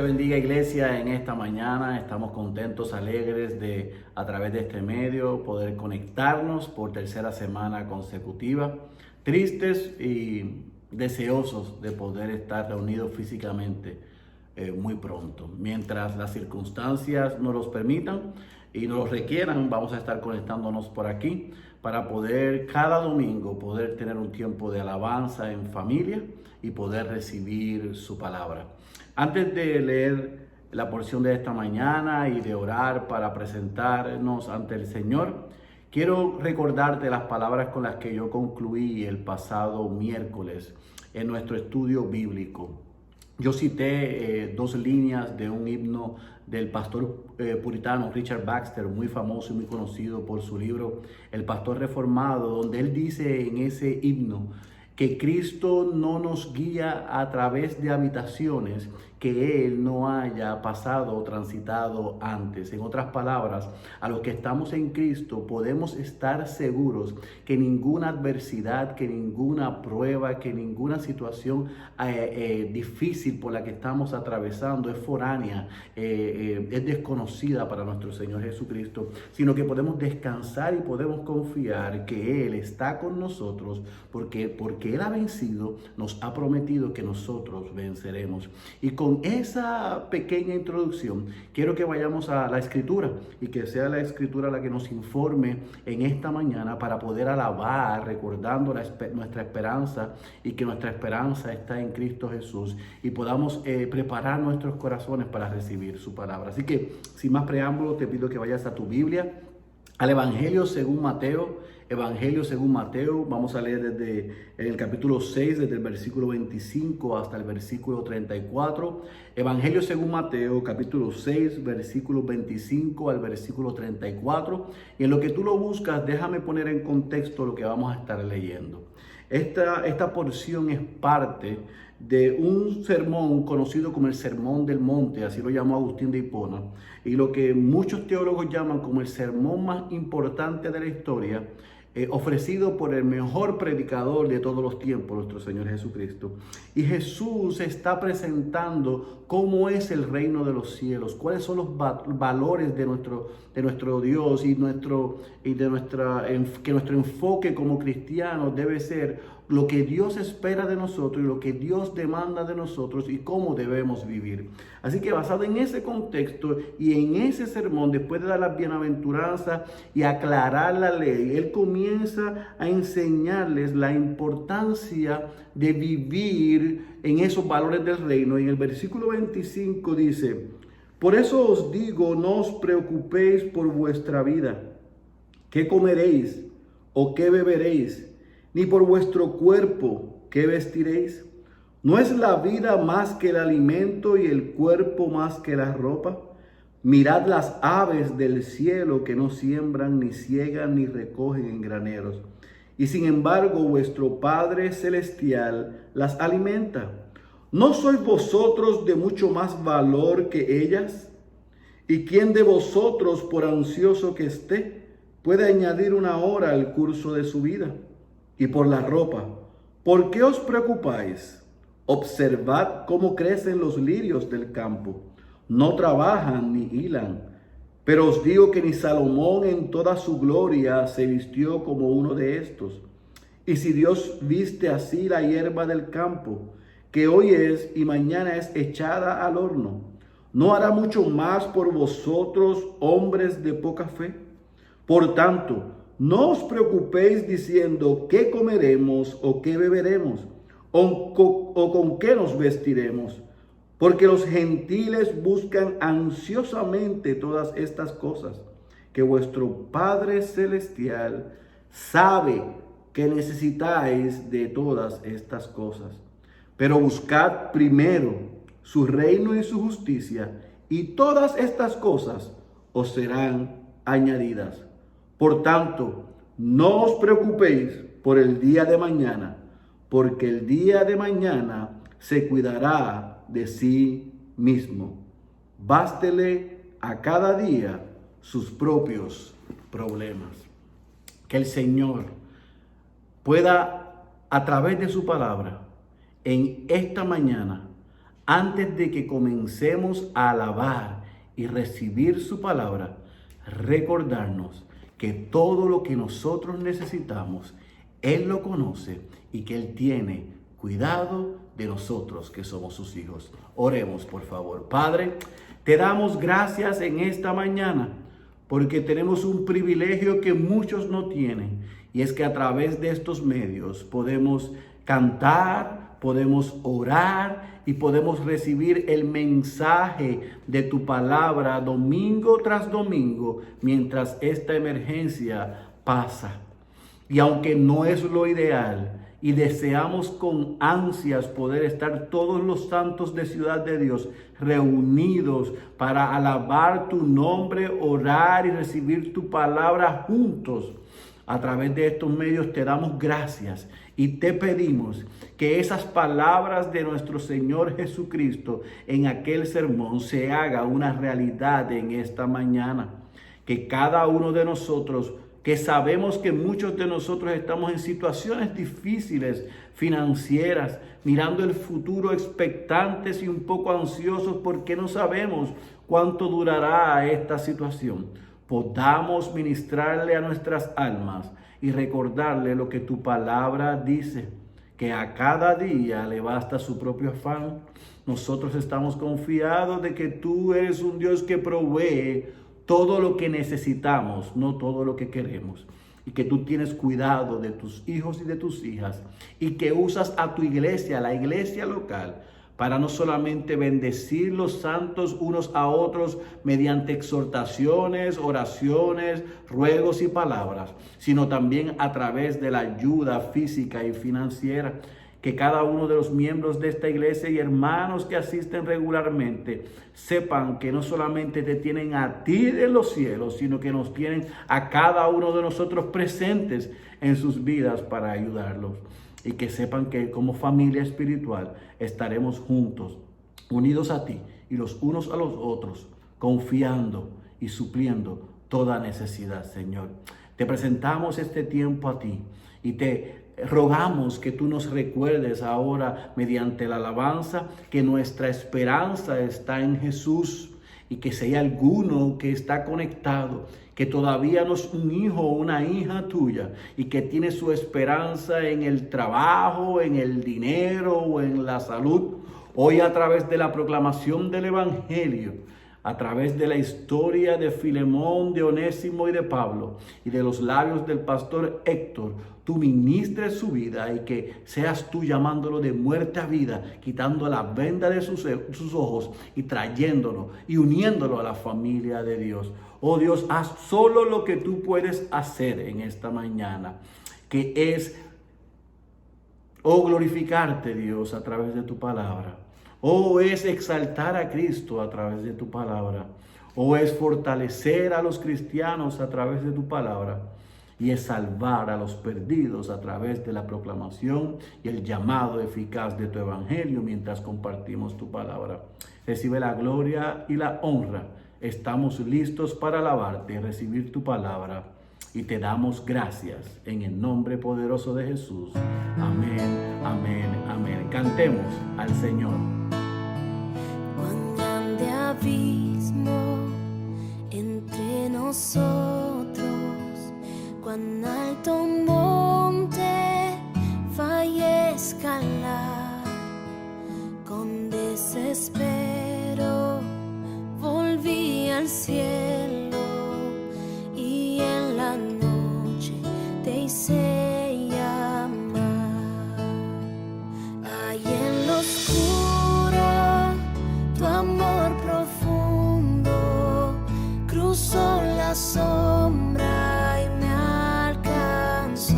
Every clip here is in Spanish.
bendiga, iglesia. En esta mañana estamos contentos, alegres de a través de este medio poder conectarnos por tercera semana consecutiva, tristes y deseosos de poder estar reunidos físicamente muy pronto. Mientras las circunstancias nos los permitan y nos los requieran, vamos a estar conectándonos por aquí para poder cada domingo poder tener un tiempo de alabanza en familia y poder recibir su palabra. Antes de leer la porción de esta mañana y de orar para presentarnos ante el Señor, quiero recordarte las palabras con las que yo concluí el pasado miércoles en nuestro estudio bíblico. Yo cité dos líneas de un himno del pastor puritano Richard Baxter, muy famoso y muy conocido por su libro El Pastor Reformado, donde él dice en ese himno que Cristo no nos guía a través de habitaciones que Él no haya pasado o transitado antes. En otras palabras, a los que estamos en Cristo podemos estar seguros que ninguna adversidad, que ninguna prueba, que ninguna situación difícil por la que estamos atravesando es foránea, es desconocida para nuestro Señor Jesucristo, sino que podemos descansar y podemos confiar que Él está con nosotros porque Él ha vencido, nos ha prometido que nosotros venceremos. Y con esa pequeña introducción, quiero que vayamos a la Escritura y que sea la Escritura la que nos informe en esta mañana para poder alabar, recordando nuestra esperanza y que nuestra esperanza está en Cristo Jesús y podamos preparar nuestros corazones para recibir su palabra. Así que, sin más preámbulo, te pido que vayas a tu Biblia, al Evangelio según Mateo. Evangelio según Mateo, vamos a leer desde el capítulo 6, desde el versículo 25 hasta el versículo 34. Evangelio según Mateo, capítulo 6, versículo 25 al versículo 34. Y en lo que tú lo buscas, déjame poner en contexto lo que vamos a estar leyendo. Esta porción es parte de un sermón conocido como el Sermón del Monte, así lo llamó Agustín de Hipona, y lo que muchos teólogos llaman como el sermón más importante de la historia, ofrecido por el mejor predicador de todos los tiempos, nuestro Señor Jesucristo. Y Jesús está presentando cómo es el reino de los cielos, cuáles son los valores de nuestro Dios que nuestro enfoque como cristianos debe ser lo que Dios espera de nosotros y lo que Dios demanda de nosotros y cómo debemos vivir. Así que basado en ese contexto y en ese sermón, después de dar las bienaventuranzas y aclarar la ley, Él comienza a enseñarles la importancia de vivir en esos valores del reino. Y en el versículo 25 dice: por eso os digo, no os preocupéis por vuestra vida, qué comeréis o qué beberéis, ni por vuestro cuerpo, ¿qué vestiréis? ¿No es la vida más que el alimento y el cuerpo más que la ropa? Mirad las aves del cielo que no siembran, ni ciegan, ni recogen en graneros. Y sin embargo vuestro Padre Celestial las alimenta. ¿No sois vosotros de mucho más valor que ellas? ¿Y quién de vosotros, por ansioso que esté, puede añadir una hora al curso de su vida? Y por la ropa, ¿por qué os preocupáis? Observad cómo crecen los lirios del campo. No trabajan ni hilan. Pero os digo que ni Salomón en toda su gloria se vistió como uno de estos. Y si Dios viste así la hierba del campo, que hoy es y mañana es echada al horno, ¿no hará mucho más por vosotros, hombres de poca fe? Por tanto, no os preocupéis diciendo qué comeremos o qué beberemos o con qué nos vestiremos, porque los gentiles buscan ansiosamente todas estas cosas, que vuestro Padre Celestial sabe que necesitáis de todas estas cosas. Pero buscad primero su reino y su justicia, y todas estas cosas os serán añadidas. Por tanto, no os preocupéis por el día de mañana, porque el día de mañana se cuidará de sí mismo. Bástele a cada día sus propios problemas. Que el Señor pueda, a través de su palabra, en esta mañana, antes de que comencemos a alabar y recibir su palabra, recordarnos que todo lo que nosotros necesitamos, Él lo conoce y que Él tiene cuidado de nosotros que somos sus hijos. Oremos, por favor. Padre, te damos gracias en esta mañana porque tenemos un privilegio que muchos no tienen, y es que a través de estos medios podemos cantar, podemos orar y podemos recibir el mensaje de tu palabra domingo tras domingo mientras esta emergencia pasa. Y aunque no es lo ideal y deseamos con ansias poder estar todos los santos de Ciudad de Dios reunidos para alabar tu nombre, orar y recibir tu palabra juntos, a través de estos medios te damos gracias y te pedimos que esas palabras de nuestro Señor Jesucristo en aquel sermón se haga una realidad en esta mañana. Que cada uno de nosotros, que sabemos que muchos de nosotros estamos en situaciones difíciles financieras, mirando el futuro expectantes y un poco ansiosos porque no sabemos cuánto durará esta situación, podamos ministrarle a nuestras almas y recordarle lo que tu palabra dice, que a cada día le basta su propio afán. Nosotros estamos confiados de que tú eres un Dios que provee todo lo que necesitamos, no todo lo que queremos, y que tú tienes cuidado de tus hijos y de tus hijas, y que usas a tu iglesia, la iglesia local, para no solamente bendecir los santos unos a otros mediante exhortaciones, oraciones, ruegos y palabras, sino también a través de la ayuda física y financiera. Que cada uno de los miembros de esta iglesia y hermanos que asisten regularmente sepan que no solamente te tienen a ti en los cielos, sino que nos tienen a cada uno de nosotros presentes en sus vidas para ayudarlos. Y que sepan que como familia espiritual estaremos juntos, unidos a ti y los unos a los otros, confiando y supliendo toda necesidad, Señor. Te presentamos este tiempo a ti y te rogamos que tú nos recuerdes ahora mediante la alabanza que nuestra esperanza está en Jesús, y que si hay alguno que está conectado, que todavía no es un hijo o una hija tuya y que tiene su esperanza en el trabajo, en el dinero o en la salud, hoy a través de la proclamación del Evangelio, a través de la historia de Filemón, de Onésimo y de Pablo, y de los labios del pastor Héctor, tú ministres su vida y que seas tú llamándolo de muerte a vida, quitando la venda de sus ojos y trayéndolo y uniéndolo a la familia de Dios. Oh Dios, haz solo lo que tú puedes hacer en esta mañana, que es, glorificarte, Dios, a través de tu palabra. Es exaltar a Cristo a través de tu palabra. Es fortalecer a los cristianos a través de tu palabra. Y es salvar a los perdidos a través de la proclamación y el llamado eficaz de tu evangelio mientras compartimos tu palabra. Recibe la gloria y la honra. Estamos listos para alabarte y recibir tu palabra. Y te damos gracias en el nombre poderoso de Jesús. Amén, amén, amén. Cantemos al Señor. Cuán grande abismo entre nosotros, cuán alto monte falla escalar, con desespero volví al cielo y en la noche te hice llamar. Ahí en lo oscuro tu amor profundo cruzó la sombra y me alcanzó.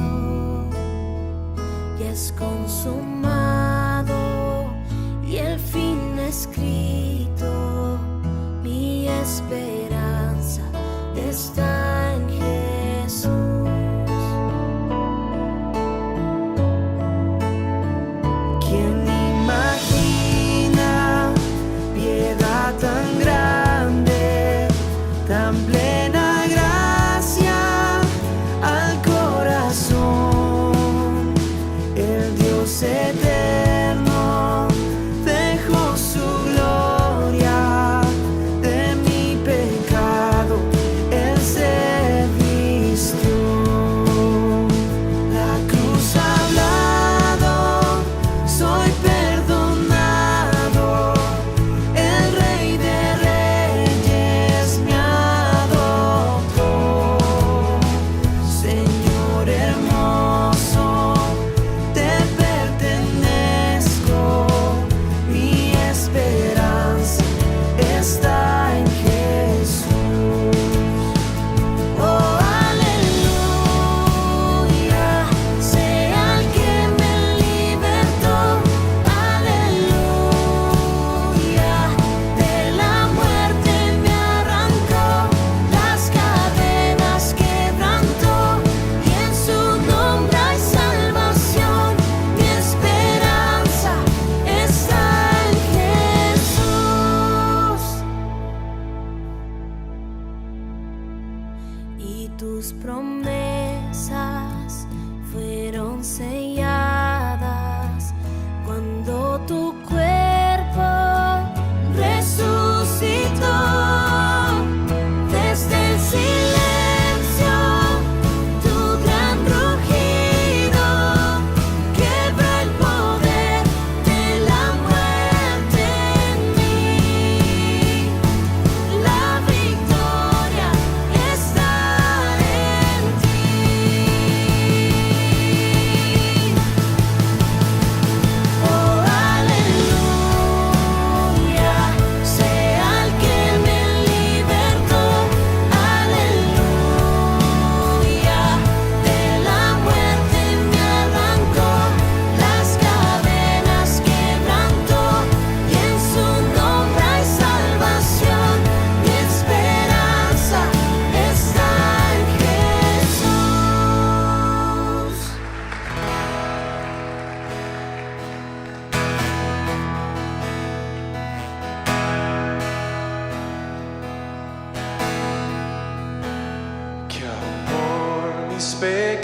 Y es consumado y el fin escrito, mi esperanza está en Jesús. ¿Quién imagina piedad tan grande, tan plena gracia al corazón? El Dios eterno dejó su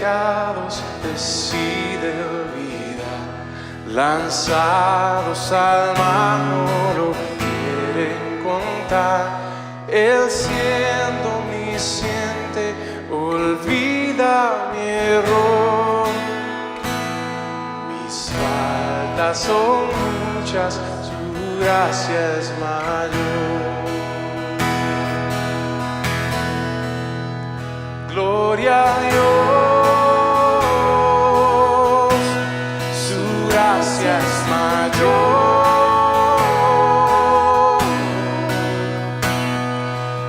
pecados decide olvidar, lanzados al mar no lo quieren contar. Él siendo omnisciente olvida mi error. Mis faltas son muchas, su gracia es mayor. Gloria a Dios, su gracia es mayor.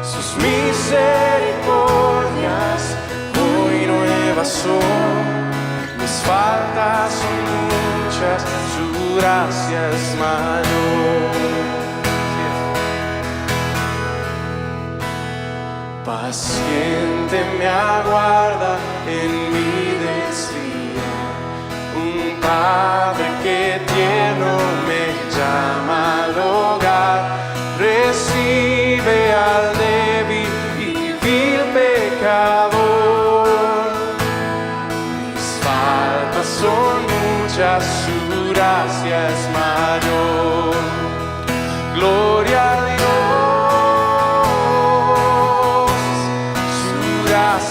Sus misericordias hoy nuevas son, mis faltas son muchas, su gracia es mayor. Paciente me aguarda en mi desvía, un padre que tierno me llama al hogar, recibe al débil y vil pecador. Mis faltas son muchas, su gracia es mayor. Gloria a Dios.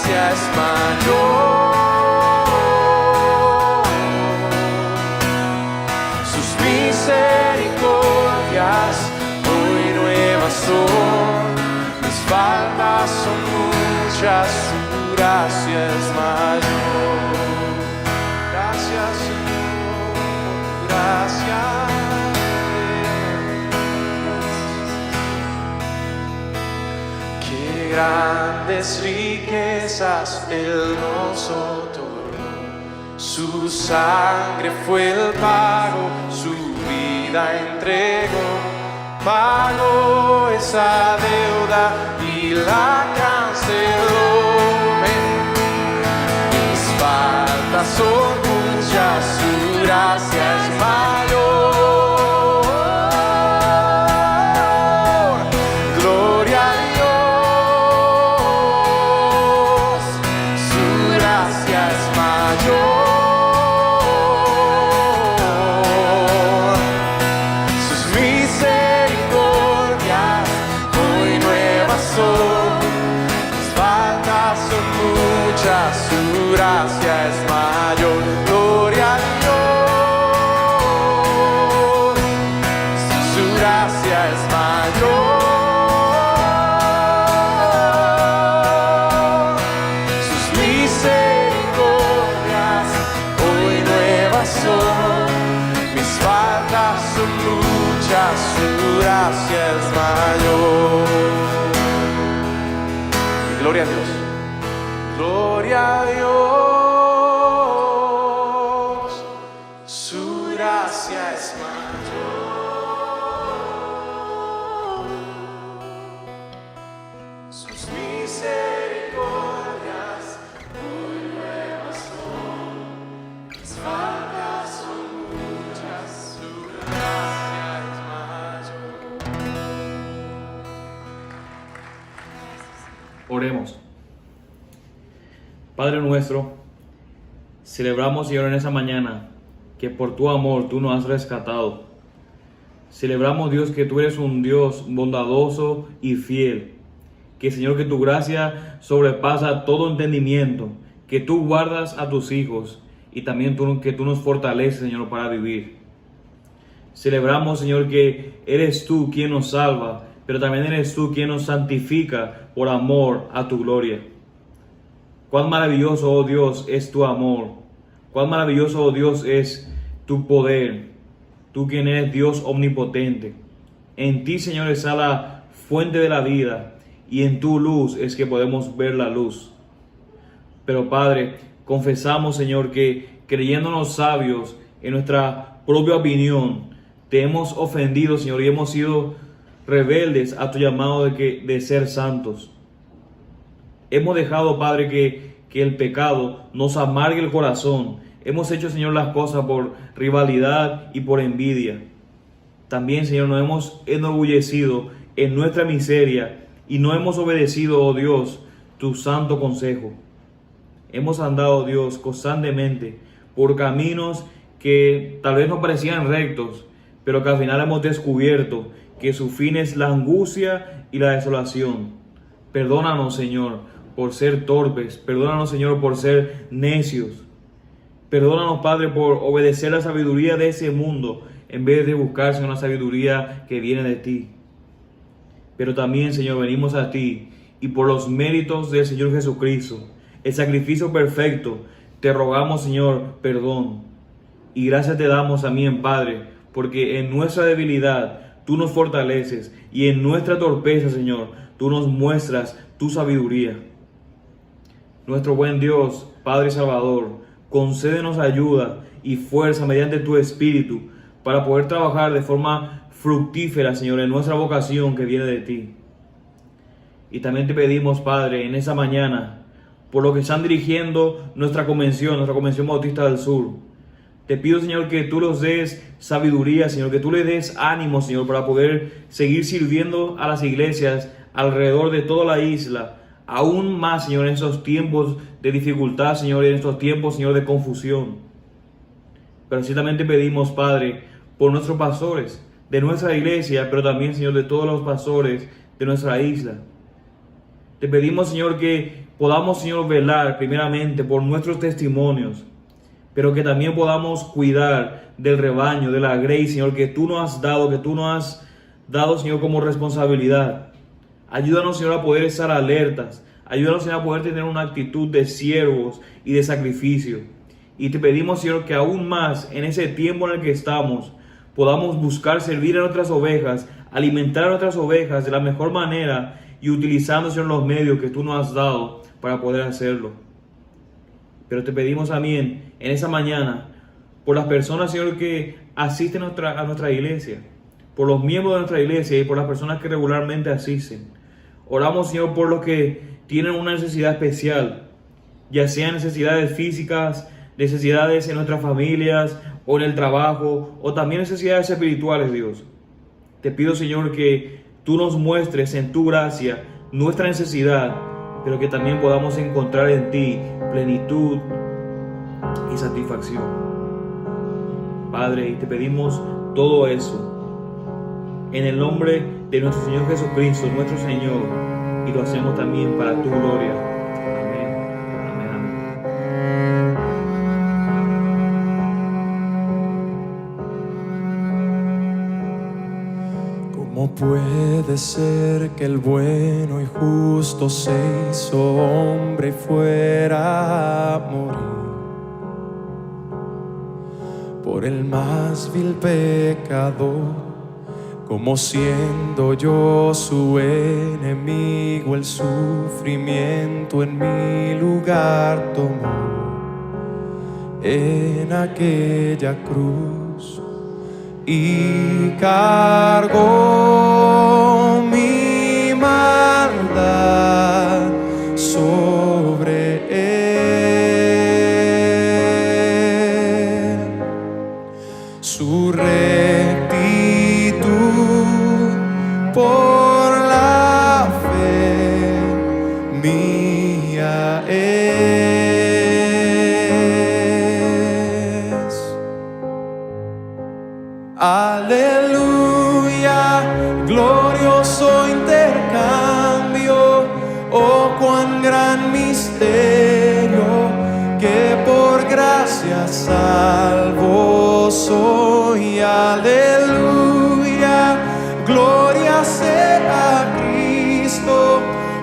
Es mayor, sus misericordias hoy nuevas son, mis faltas son muchas, su gracia es mayor. Gracias Señor, gracias. Grandes riquezas Él nos otorgó, su sangre fue el pago, su vida entregó, pagó esa deuda y la canceló. Mis faltas son muchas, su gracia es mayor. Su gracia es mayor, gloria a Dios, su gracia es mayor, sus misericordias hoy nuevas son, mis faltas son muchas, su gracia es mayor. Gloria a Dios. Gloria a Dios, su gracia es mayor, sus misericordias muy nuevas son, mis faltas son muchas, su gracia es mayor. Oremos. Padre nuestro, celebramos, Señor, en esa mañana que por tu amor tú nos has rescatado. Celebramos, Dios, que tú eres un Dios bondadoso y fiel. Que, Señor, que tu gracia sobrepasa todo entendimiento. Que tú guardas a tus hijos y también que tú nos fortaleces, Señor, para vivir. Celebramos, Señor, que eres tú quien nos salva, pero también eres tú quien nos santifica por amor a tu gloria. Cuán maravilloso, oh Dios, es tu amor. Cuán maravilloso, oh Dios, es tu poder. Tú quien eres Dios omnipotente. En ti, Señor, está la fuente de la vida y en tu luz es que podemos ver la luz. Pero, Padre, confesamos, Señor, que creyéndonos sabios en nuestra propia opinión, te hemos ofendido, Señor, y hemos sido rebeldes a tu llamado de ser santos. Hemos dejado, Padre, que el pecado nos amargue el corazón. Hemos hecho, Señor, las cosas por rivalidad y por envidia. También, Señor, nos hemos enorgullecido en nuestra miseria y no hemos obedecido, oh Dios, tu santo consejo. hemos andado, Dios, constantemente por caminos que tal vez no parecían rectos, pero que al final hemos descubierto que su fin es la angustia y la desolación. Perdónanos, Señor, por ser torpes. Perdónanos, Señor, por ser necios. Perdónanos, Padre, por obedecer la sabiduría de ese mundo en vez de buscar, Señor, una sabiduría que viene de ti. Pero también, Señor, venimos a ti y por los méritos del Señor Jesucristo, el sacrificio perfecto, te rogamos, Señor, perdón. Y gracias te damos también, Padre, porque en nuestra debilidad tú nos fortaleces y en nuestra torpeza, Señor, tú nos muestras tu sabiduría. Nuestro buen Dios, Padre Salvador, concédenos ayuda y fuerza mediante tu Espíritu para poder trabajar de forma fructífera, Señor, en nuestra vocación que viene de ti. Y también te pedimos, Padre, en esa mañana, por lo que están dirigiendo nuestra Convención Bautista del Sur, te pido, Señor, que tú los des sabiduría, Señor, que tú les des ánimo, Señor, para poder seguir sirviendo a las iglesias alrededor de toda la isla, aún más, Señor, en estos tiempos de dificultad, Señor, en estos tiempos, Señor, de confusión. Pero así también te pedimos, Padre, por nuestros pastores de nuestra iglesia, pero también, Señor, de todos los pastores de nuestra isla. Te pedimos, Señor, que podamos, Señor, velar primeramente por nuestros testimonios, pero que también podamos cuidar del rebaño, de la grey, Señor, que tú nos has dado, Señor, como responsabilidad. Ayúdanos, Señor, a poder estar alertas. Ayúdanos, Señor, a poder tener una actitud de siervos y de sacrificio. Y te pedimos, Señor, que aún más en ese tiempo en el que estamos, podamos buscar servir a nuestras ovejas, alimentar a nuestras ovejas de la mejor manera y utilizando, Señor, los medios que tú nos has dado para poder hacerlo. Pero te pedimos también en esa mañana por las personas, Señor, que asisten a nuestra iglesia, por los miembros de nuestra iglesia y por las personas que regularmente asisten. Oramos, Señor, por los que tienen una necesidad especial, ya sean necesidades físicas, necesidades en nuestras familias o en el trabajo, o también necesidades espirituales, Dios. Te pido, Señor, que tú nos muestres en tu gracia nuestra necesidad, pero que también podamos encontrar en ti plenitud y satisfacción. Padre, y te pedimos todo eso en el nombre de nuestro Señor Jesucristo, nuestro Señor, y lo hacemos también para tu gloria. Amén, amén, amén. ¿Cómo puede ser que el bueno y justo se hizo hombre y fuera a morir por el más vil pecador? Como siendo yo su enemigo, el sufrimiento en mi lugar tomó en aquella cruz y cargó mi maldad sobre él. Su rectitud por la fe mía es. Aleluya, glorioso intercambio, oh cuán gran misterio, que por gracia salvo soy. Aleluya, gloria sea a Cristo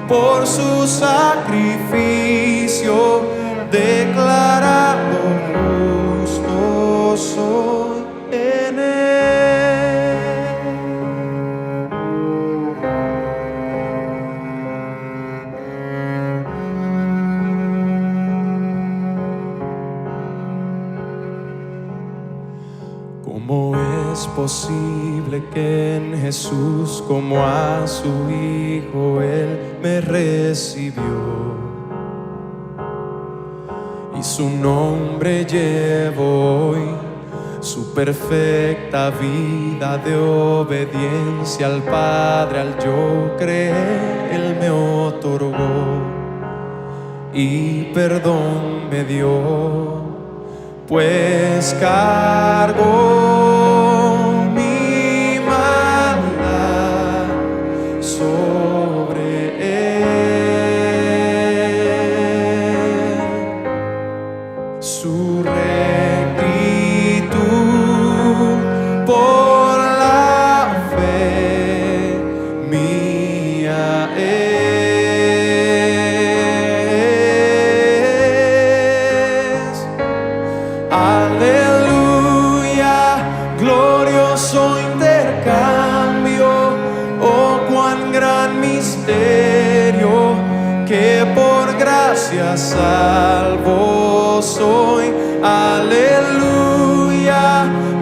por su sacrificio, declarado justo soy en él. ¿Cómo es posible que en Jesús, como a su Hijo, Él me recibió? Y su nombre llevo hoy, su perfecta vida de obediencia al Padre, al yo creer, Él me otorgó. y perdón me dio, pues cargó mi maldad sobre él. Su rectitud por la fe mía es. Aleluya, glorioso intercambio, oh cuán gran misterio, que por gracia salvo soy. Aleluya,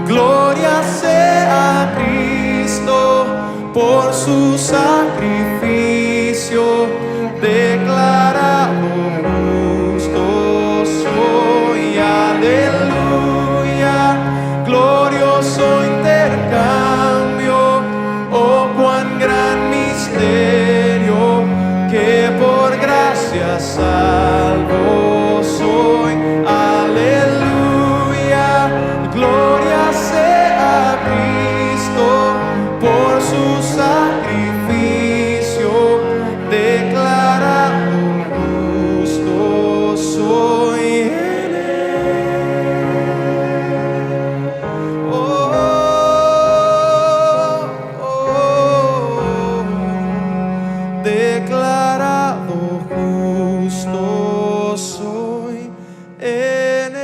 gloria sea a Cristo por su sacrificio, declarado justo soy. Aleluya, glorioso intercambio, oh cuán gran misterio, que por gracia salvo soy. Aleluya, gloria sea a Cristo por su sacrificio, declarado justo soy en él. Oh, oh, oh, declarado justo soy en él.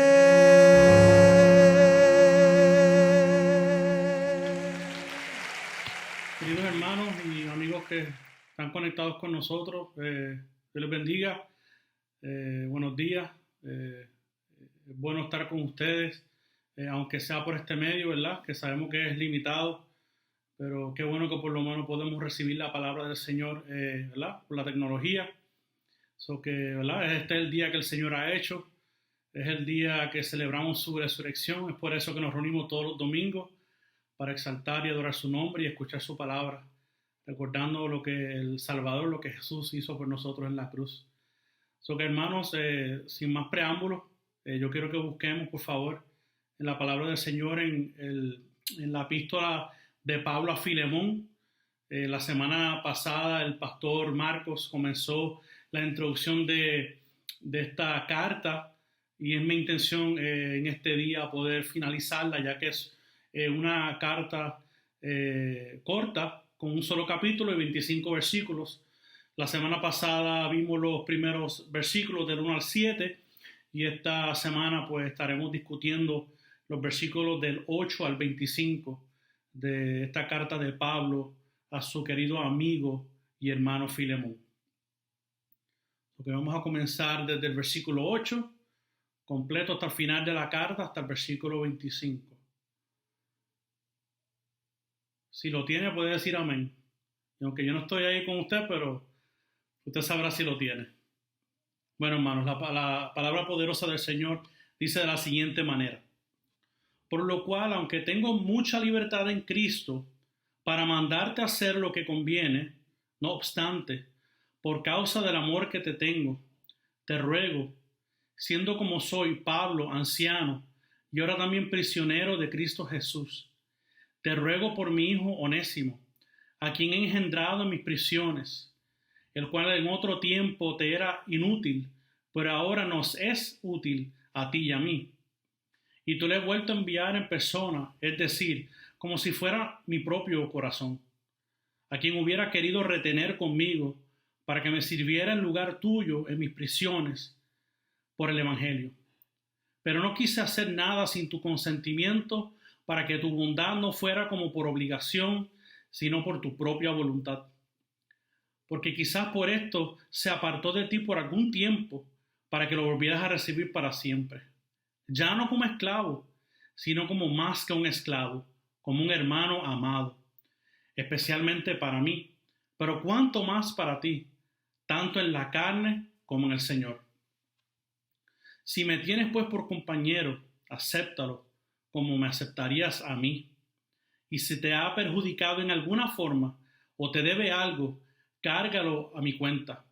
Queridos hermanos y amigos que están conectados con nosotros, Dios les bendiga. Buenos días. Es bueno estar con ustedes, aunque sea por este medio, ¿verdad? Que sabemos que es limitado, pero qué bueno que por lo menos podemos recibir la palabra del Señor, ¿verdad? Por la tecnología. ¿Verdad? Este es el día que el Señor ha hecho. Es el día que celebramos su resurrección. Es por eso que nos reunimos todos los domingos, para exaltar y adorar su nombre y escuchar su palabra, recordando lo que el Salvador, lo que Jesús hizo por nosotros en la cruz. Que hermanos, sin más preámbulos, yo quiero que busquemos, por favor, en la palabra del Señor, en la epístola de Pablo a Filemón. La semana pasada el pastor Marcos comenzó la introducción de esta carta, y es mi intención en este día poder finalizarla, ya que es una carta corta, con un solo capítulo y 25 versículos. La semana pasada vimos los primeros versículos del 1 al 7, y esta semana pues estaremos discutiendo los versículos del 8 al 25 de esta carta de Pablo a su querido amigo y hermano Filemón. Vamos a comenzar desde el versículo 8, completo hasta el final de la carta, hasta el versículo 25. Si lo tiene, puede decir amén. Y aunque yo no estoy ahí con usted, pero usted sabrá si lo tiene. Bueno, hermanos, la palabra poderosa del Señor dice de la siguiente manera: por lo cual, aunque tengo mucha libertad en Cristo para mandarte a hacer lo que conviene, no obstante, por causa del amor que te tengo, te ruego, siendo como soy Pablo, anciano, y ahora también prisionero de Cristo Jesús, te ruego por mi hijo Onésimo, a quien he engendrado en mis prisiones, el cual en otro tiempo te era inútil, pero ahora nos es útil a ti y a mí. Y tú le he vuelto a enviar en persona, es decir, como si fuera mi propio corazón, a quien hubiera querido retener conmigo para que me sirviera en lugar tuyo en mis prisiones por el Evangelio. Pero no quise hacer nada sin tu consentimiento, para que tu bondad no fuera como por obligación, sino por tu propia voluntad. Porque quizás por esto se apartó de ti por algún tiempo, para que lo volvieras a recibir para siempre. Ya no como esclavo, sino como más que un esclavo, como un hermano amado, especialmente para mí, pero cuánto más para ti, tanto en la carne como en el Señor. Si me tienes pues por compañero, acéptalo, como me aceptarías a mí. Y si te ha perjudicado en alguna forma o te debe algo, cárgalo a mi cuenta.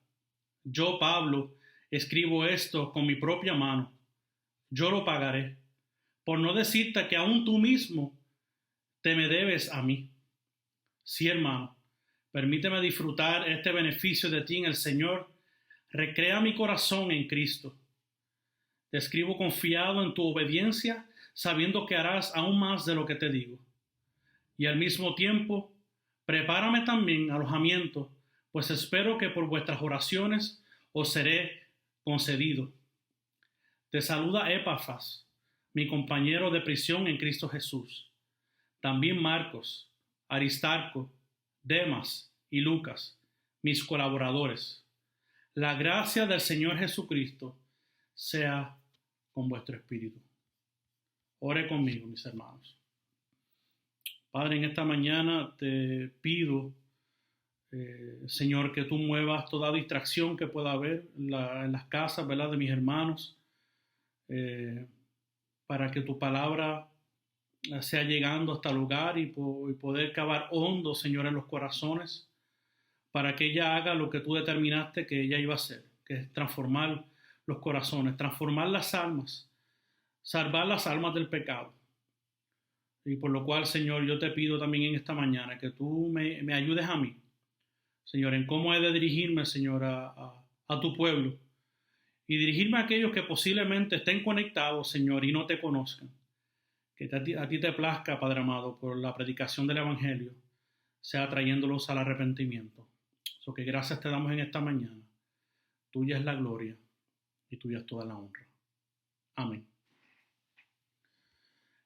Yo, Pablo, escribo esto con mi propia mano. Yo lo pagaré, por no decirte que aún tú mismo te me debes a mí. Sí, hermano, permíteme disfrutar este beneficio de ti en el Señor. Recrea mi corazón en Cristo. Te escribo confiado en tu obediencia, sabiendo que harás aún más de lo que te digo. Y al mismo tiempo, prepárame también alojamiento, pues espero que por vuestras oraciones os seré concedido. Te saluda Epafras, mi compañero de prisión en Cristo Jesús. También Marcos, Aristarco, Demas y Lucas, mis colaboradores. La gracia del Señor Jesucristo sea con vuestro espíritu. Ore conmigo, mis hermanos. Padre, en esta mañana te pido, Señor, que tú muevas toda distracción que pueda haber en las casas, ¿verdad?, de mis hermanos, para que tu palabra sea llegando hasta el lugar y poder cavar hondo, Señor, en los corazones, para que ella haga lo que tú determinaste que ella iba a hacer, que es transformar los corazones, transformar las almas, salvar las almas del pecado. Y por lo cual, Señor, yo te pido también en esta mañana que tú me ayudes a mí, Señor, en cómo he de dirigirme, Señor, a tu pueblo y dirigirme a aquellos que posiblemente estén conectados, Señor, y no te conozcan. Que a ti te plazca, Padre amado, por la predicación del Evangelio, sea trayéndolos al arrepentimiento. So que gracias te damos en esta mañana. Tuya es la gloria y tuya es toda la honra. Amén.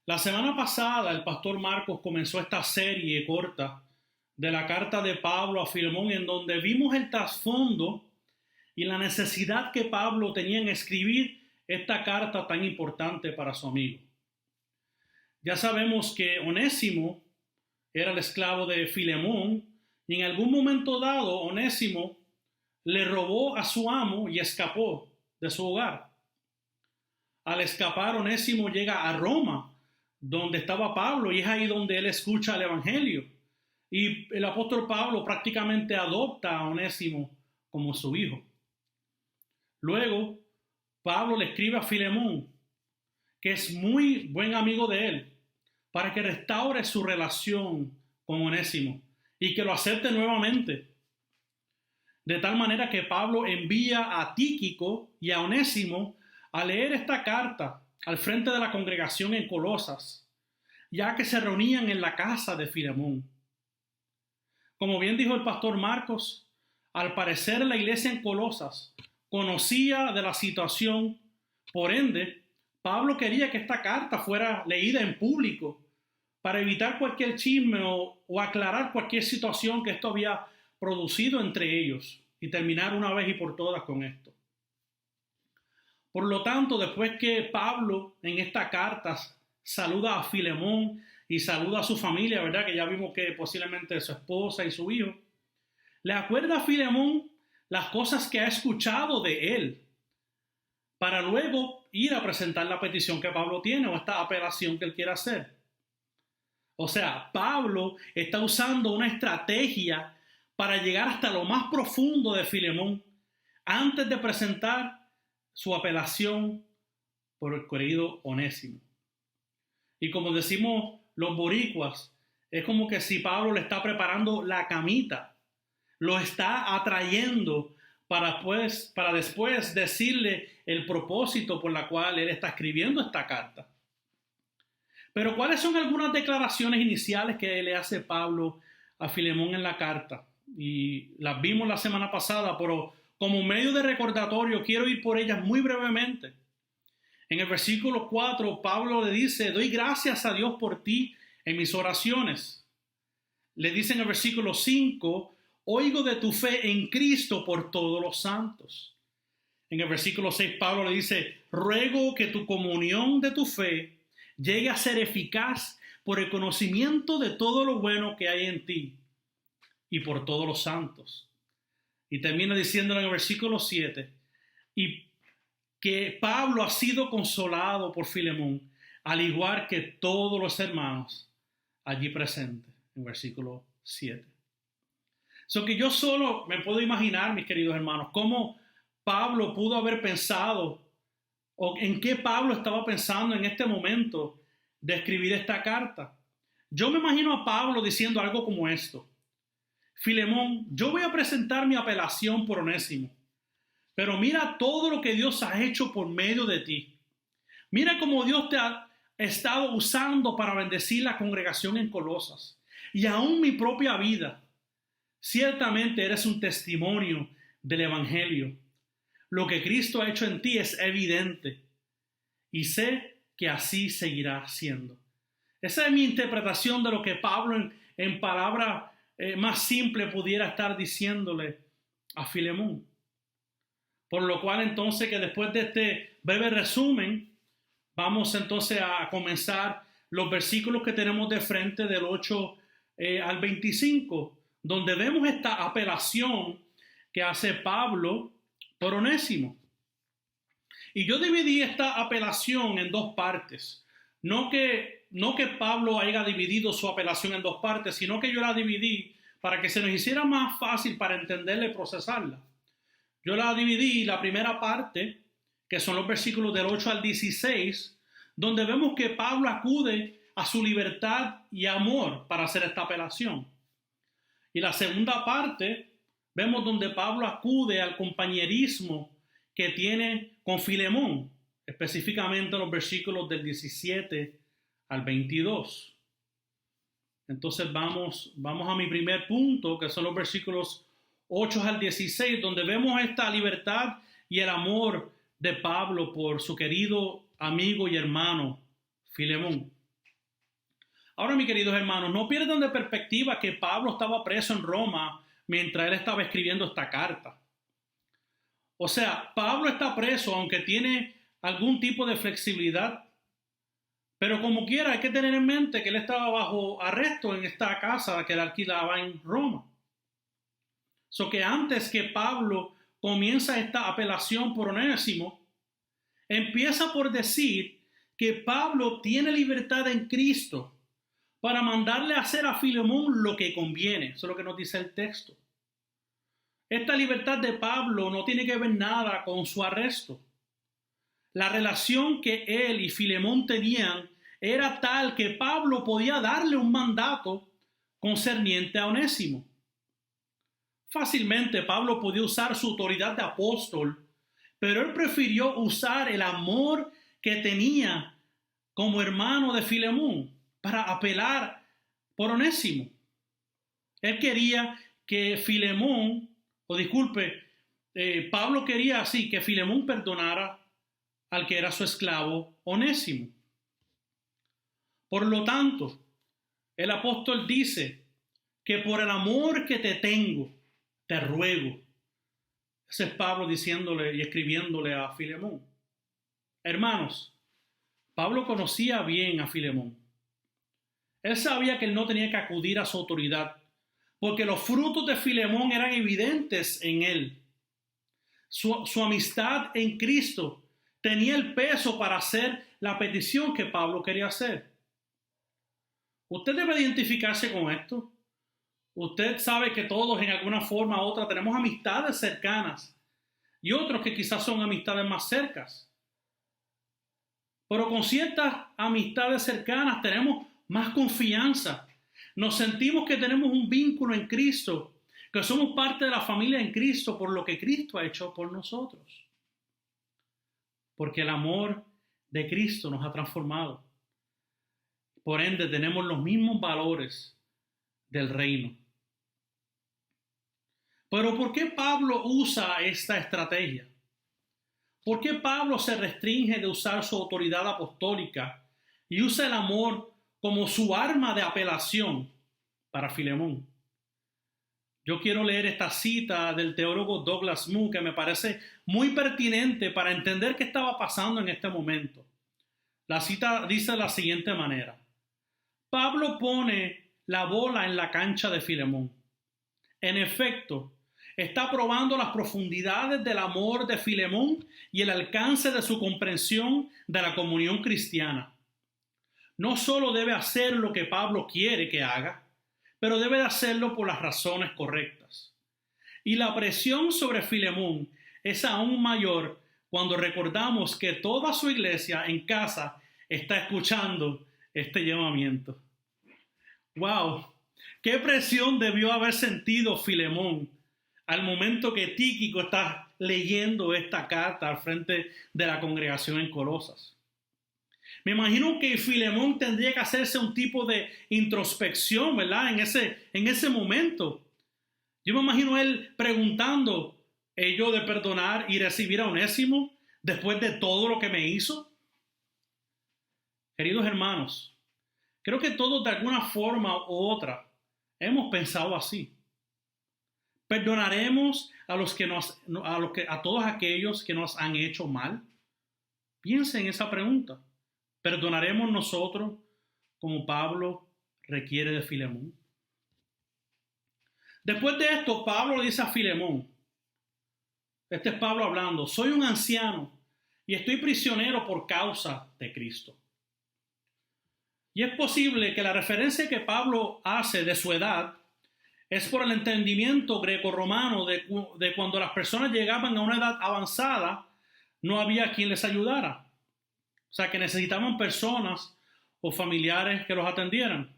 La semana pasada el pastor Marcos comenzó esta serie corta de la carta de Pablo a Filemón, en donde vimos el trasfondo y la necesidad que Pablo tenía en escribir esta carta tan importante para su amigo. Ya sabemos que Onésimo era el esclavo de Filemón y en algún momento dado Onésimo le robó a su amo y escapó de su hogar. Al escapar, Onésimo llega a Roma, donde estaba Pablo, y es ahí donde él escucha el Evangelio. Y el apóstol Pablo prácticamente adopta a Onésimo como su hijo. Luego, Pablo le escribe a Filemón, que es muy buen amigo de él, para que restaure su relación con Onésimo y que lo acepte nuevamente. De tal manera que Pablo envía a Tíquico y a Onésimo a leer esta carta al frente de la congregación en Colosas, ya que se reunían en la casa de Filemón. Como bien dijo el pastor Marcos, al parecer la iglesia en Colosas conocía de la situación, por ende, Pablo quería que esta carta fuera leída en público para evitar cualquier chisme o aclarar cualquier situación que esto había producido entre ellos y terminar una vez y por todas con esto. Por lo tanto, después que Pablo en esta carta saluda a Filemón y saluda a su familia, ¿verdad?, que ya vimos que posiblemente su esposa y su hijo, le acuerda a Filemón las cosas que ha escuchado de él, para luego ir a presentar la petición que Pablo tiene o esta apelación que él quiere hacer. O sea, Pablo está usando una estrategia para llegar hasta lo más profundo de Filemón antes de presentar su apelación por el querido Onésimo. Y como decimos los boricuas, es como que si Pablo le está preparando la camita, lo está atrayendo para después decirle el propósito por la cual él está escribiendo esta carta. Pero ¿cuáles son algunas declaraciones iniciales que le hace Pablo a Filemón en la carta? Y las vimos la semana pasada, pero como medio de recordatorio quiero ir por ellas muy brevemente. En el versículo 4, Pablo le dice: doy gracias a Dios por ti en mis oraciones. Le dice en el versículo 5: oigo de tu fe en Cristo por todos los santos. En el versículo 6, Pablo le dice: ruego que tu comunión de tu fe llegue a ser eficaz por el conocimiento de todo lo bueno que hay en ti y por todos los santos. Y termina diciéndolo en el versículo 7, y que Pablo ha sido consolado por Filemón, al igual que todos los hermanos allí presentes, en versículo 7. So que yo solo me puedo imaginar, mis queridos hermanos, cómo Pablo pudo haber pensado o en qué Pablo estaba pensando en este momento de escribir esta carta. Yo me imagino a Pablo diciendo algo como esto: Filemón, yo voy a presentar mi apelación por Onésimo, pero mira todo lo que Dios ha hecho por medio de ti. Mira cómo Dios te ha estado usando para bendecir la congregación en Colosas y aún mi propia vida. Ciertamente eres un testimonio del Evangelio. Lo que Cristo ha hecho en ti es evidente y sé que así seguirá siendo. Esa es mi interpretación de lo que Pablo en palabras más simples pudiera estar diciéndole a Filemón. Por lo cual entonces, que después de este breve resumen, vamos entonces a comenzar los versículos que tenemos de frente del 8 al 25, donde vemos esta apelación que hace Pablo por Onésimo. Y yo dividí esta apelación en dos partes. No que Pablo haya dividido su apelación en dos partes, sino que yo la dividí para que se nos hiciera más fácil para entenderla y procesarla. Yo la dividí, la primera parte, que son los versículos del 8 al 16, donde vemos que Pablo acude a su libertad y amor para hacer esta apelación. Y la segunda parte, vemos donde Pablo acude al compañerismo que tiene con Filemón, específicamente los versículos del 17 al 22. Entonces vamos a mi primer punto, que son los versículos 8 al 16, donde vemos esta libertad y el amor de Pablo por su querido amigo y hermano Filemón. Ahora, mis queridos hermanos, no pierdan de perspectiva que Pablo estaba preso en Roma mientras él estaba escribiendo esta carta. O sea, Pablo está preso, aunque tiene algún tipo de flexibilidad, pero como quiera hay que tener en mente que él estaba bajo arresto en esta casa que él alquilaba en Roma. So que antes que Pablo comienza esta apelación por Onésimo, empieza por decir que Pablo tiene libertad en Cristo para mandarle a hacer a Filemón lo que conviene. Eso es lo que nos dice el texto. Esta libertad de Pablo no tiene que ver nada con su arresto. La relación que él y Filemón tenían era tal que Pablo podía darle un mandato concerniente a Onésimo. Fácilmente Pablo podía usar su autoridad de apóstol, pero él prefirió usar el amor que tenía como hermano de Filemón para apelar por Onésimo. Él quería que Pablo quería así que Filemón perdonara al que era su esclavo Onésimo. Por lo tanto, el apóstol dice que por el amor que te tengo, te ruego. Ese es Pablo diciéndole y escribiéndole a Filemón. Hermanos, Pablo conocía bien a Filemón. Él sabía que él no tenía que acudir a su autoridad, porque los frutos de Filemón eran evidentes en él. Su amistad en Cristo tenía el peso para hacer la petición que Pablo quería hacer. Usted debe identificarse con esto. Usted sabe que todos en alguna forma u otra tenemos amistades cercanas y otros que quizás son amistades más cercas. Pero con ciertas amistades cercanas tenemos más confianza. Nos sentimos que tenemos un vínculo en Cristo, que somos parte de la familia en Cristo por lo que Cristo ha hecho por nosotros. Porque el amor de Cristo nos ha transformado. Por ende, tenemos los mismos valores del reino. Pero ¿por qué Pablo usa esta estrategia? ¿Por qué Pablo se restringe de usar su autoridad apostólica y usa el amor como su arma de apelación para Filemón? Yo quiero leer esta cita del teólogo Douglas Moo que me parece muy pertinente para entender qué estaba pasando en este momento. La cita dice de la siguiente manera: Pablo pone la bola en la cancha de Filemón. En efecto, está probando las profundidades del amor de Filemón y el alcance de su comprensión de la comunión cristiana. No solo debe hacer lo que Pablo quiere que haga, pero debe de hacerlo por las razones correctas. Y la presión sobre Filemón es aún mayor cuando recordamos que toda su iglesia en casa está escuchando este llamamiento. ¡Wow! ¡Qué presión debió haber sentido Filemón al momento que Tíquico está leyendo esta carta al frente de la congregación en Colosas! Me imagino que Filemón tendría que hacerse un tipo de introspección, ¿verdad? En ese momento. Yo me imagino él preguntando, ¿ello de perdonar y recibir a Onésimo después de todo lo que me hizo? Queridos hermanos, creo que todos de alguna forma u otra hemos pensado así. ¿Perdonaremos a todos aquellos que nos han hecho mal? Piensen en esa pregunta. ¿Perdonaremos nosotros como Pablo requiere de Filemón? Después de esto, Pablo le dice a Filemón, este es Pablo hablando, soy un anciano y estoy prisionero por causa de Cristo. Y es posible que la referencia que Pablo hace de su edad es por el entendimiento greco-romano de cuando las personas llegaban a una edad avanzada, no había quien les ayudara. O sea, que necesitaban personas o familiares que los atendieran.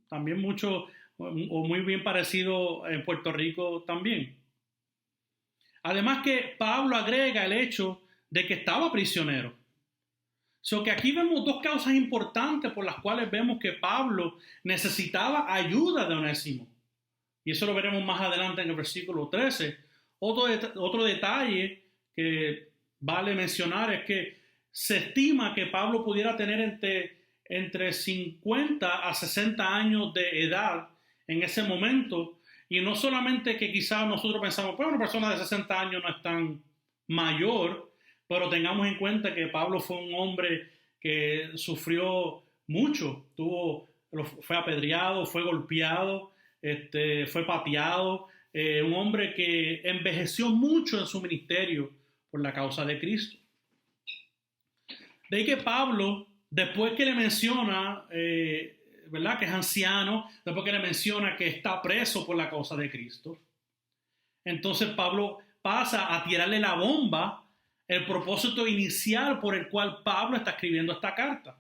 También mucho o muy bien parecido en Puerto Rico también. Además que Pablo agrega el hecho de que estaba prisionero. So que aquí vemos dos causas importantes por las cuales vemos que Pablo necesitaba ayuda de Onésimo. Y eso lo veremos más adelante en el versículo 13. Otro detalle que vale mencionar es que se estima que Pablo pudiera tener entre 50 a 60 años de edad en ese momento. Y no solamente que quizás nosotros pensamos, pues una persona de 60 años no es tan mayor, pero tengamos en cuenta que Pablo fue un hombre que sufrió mucho. Fue apedreado, fue golpeado, fue pateado. Un hombre que envejeció mucho en su ministerio por la causa de Cristo. De ahí que Pablo, después que le menciona, ¿verdad?, que es anciano, después que le menciona que está preso por la causa de Cristo, entonces Pablo pasa a tirarle la bomba, el propósito inicial por el cual Pablo está escribiendo esta carta.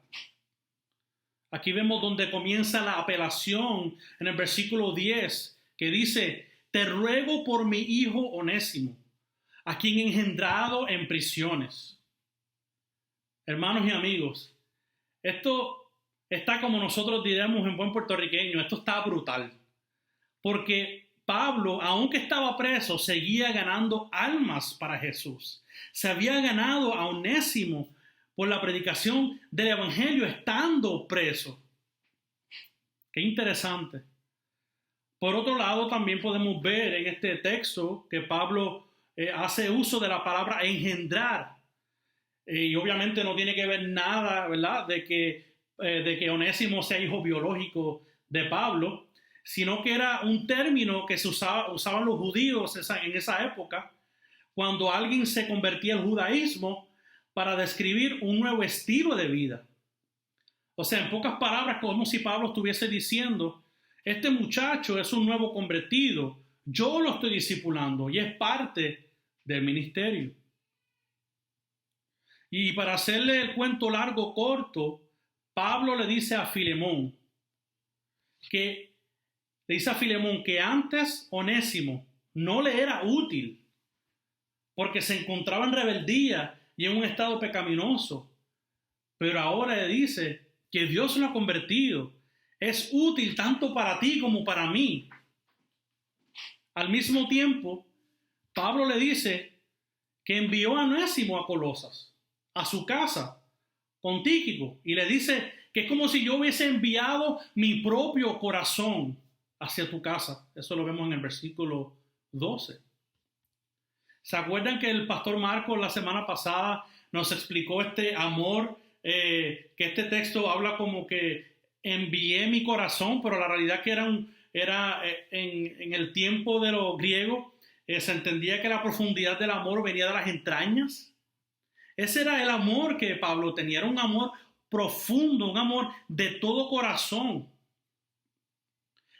Aquí vemos donde comienza la apelación en el versículo 10, que dice, te ruego por mi hijo Onésimo, a quien he engendrado en prisiones. Hermanos y amigos, esto está como nosotros diremos en buen puertorriqueño, esto está brutal. Porque Pablo, aunque estaba preso, seguía ganando almas para Jesús. Se había ganado a Onésimo por la predicación del evangelio estando preso. Qué interesante. Por otro lado, también podemos ver en este texto que Pablo hace uso de la palabra engendrar. Y obviamente no tiene que ver nada, ¿verdad?, de que Onésimo sea hijo biológico de Pablo, sino que era un término que usaban los judíos en esa época, cuando alguien se convertía al judaísmo para describir un nuevo estilo de vida. O sea, en pocas palabras, como si Pablo estuviese diciendo, este muchacho es un nuevo convertido, yo lo estoy discipulando y es parte del ministerio. Y para hacerle el cuento largo corto, Pablo le dice a Filemón que antes Onésimo no le era útil porque se encontraba en rebeldía y en un estado pecaminoso. Pero ahora le dice que Dios lo ha convertido. Es útil tanto para ti como para mí. Al mismo tiempo, Pablo le dice que envió a Onésimo a Colosas, a su casa, con Tíquico, y le dice que es como si yo hubiese enviado mi propio corazón hacia tu casa. Eso lo vemos en el versículo 12. ¿Se acuerdan que el pastor Marcos la semana pasada nos explicó este amor, que este texto habla como que envié mi corazón, pero la realidad que era en el tiempo de los griegos, se entendía que la profundidad del amor venía de las entrañas? Ese era el amor que Pablo tenía, era un amor profundo, un amor de todo corazón.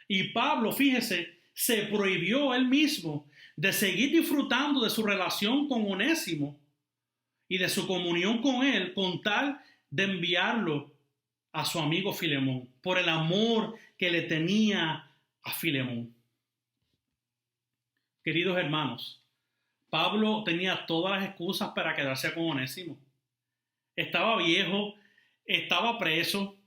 Y Pablo, fíjese, se prohibió él mismo de seguir disfrutando de su relación con Onésimo y de su comunión con él, con tal de enviarlo a su amigo Filemón, por el amor que le tenía a Filemón. Queridos hermanos, Pablo tenía todas las excusas para quedarse con Onésimo. Estaba viejo, estaba preso,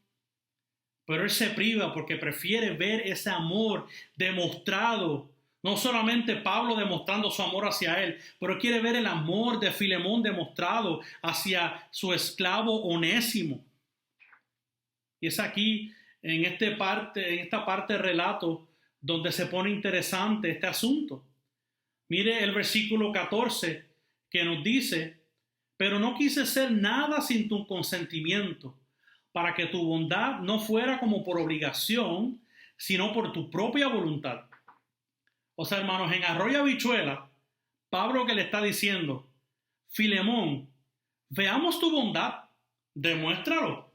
pero él se priva porque prefiere ver ese amor demostrado. No solamente Pablo demostrando su amor hacia él, pero quiere ver el amor de Filemón demostrado hacia su esclavo Onésimo. Y es aquí, en esta parte del relato, donde se pone interesante este asunto. Mire el versículo 14 que nos dice: pero no quise hacer nada sin tu consentimiento, para que tu bondad no fuera como por obligación, sino por tu propia voluntad. O sea, hermanos, en arroyo habichuela, Pablo que le está diciendo: Filemón, veamos tu bondad, demuéstralo.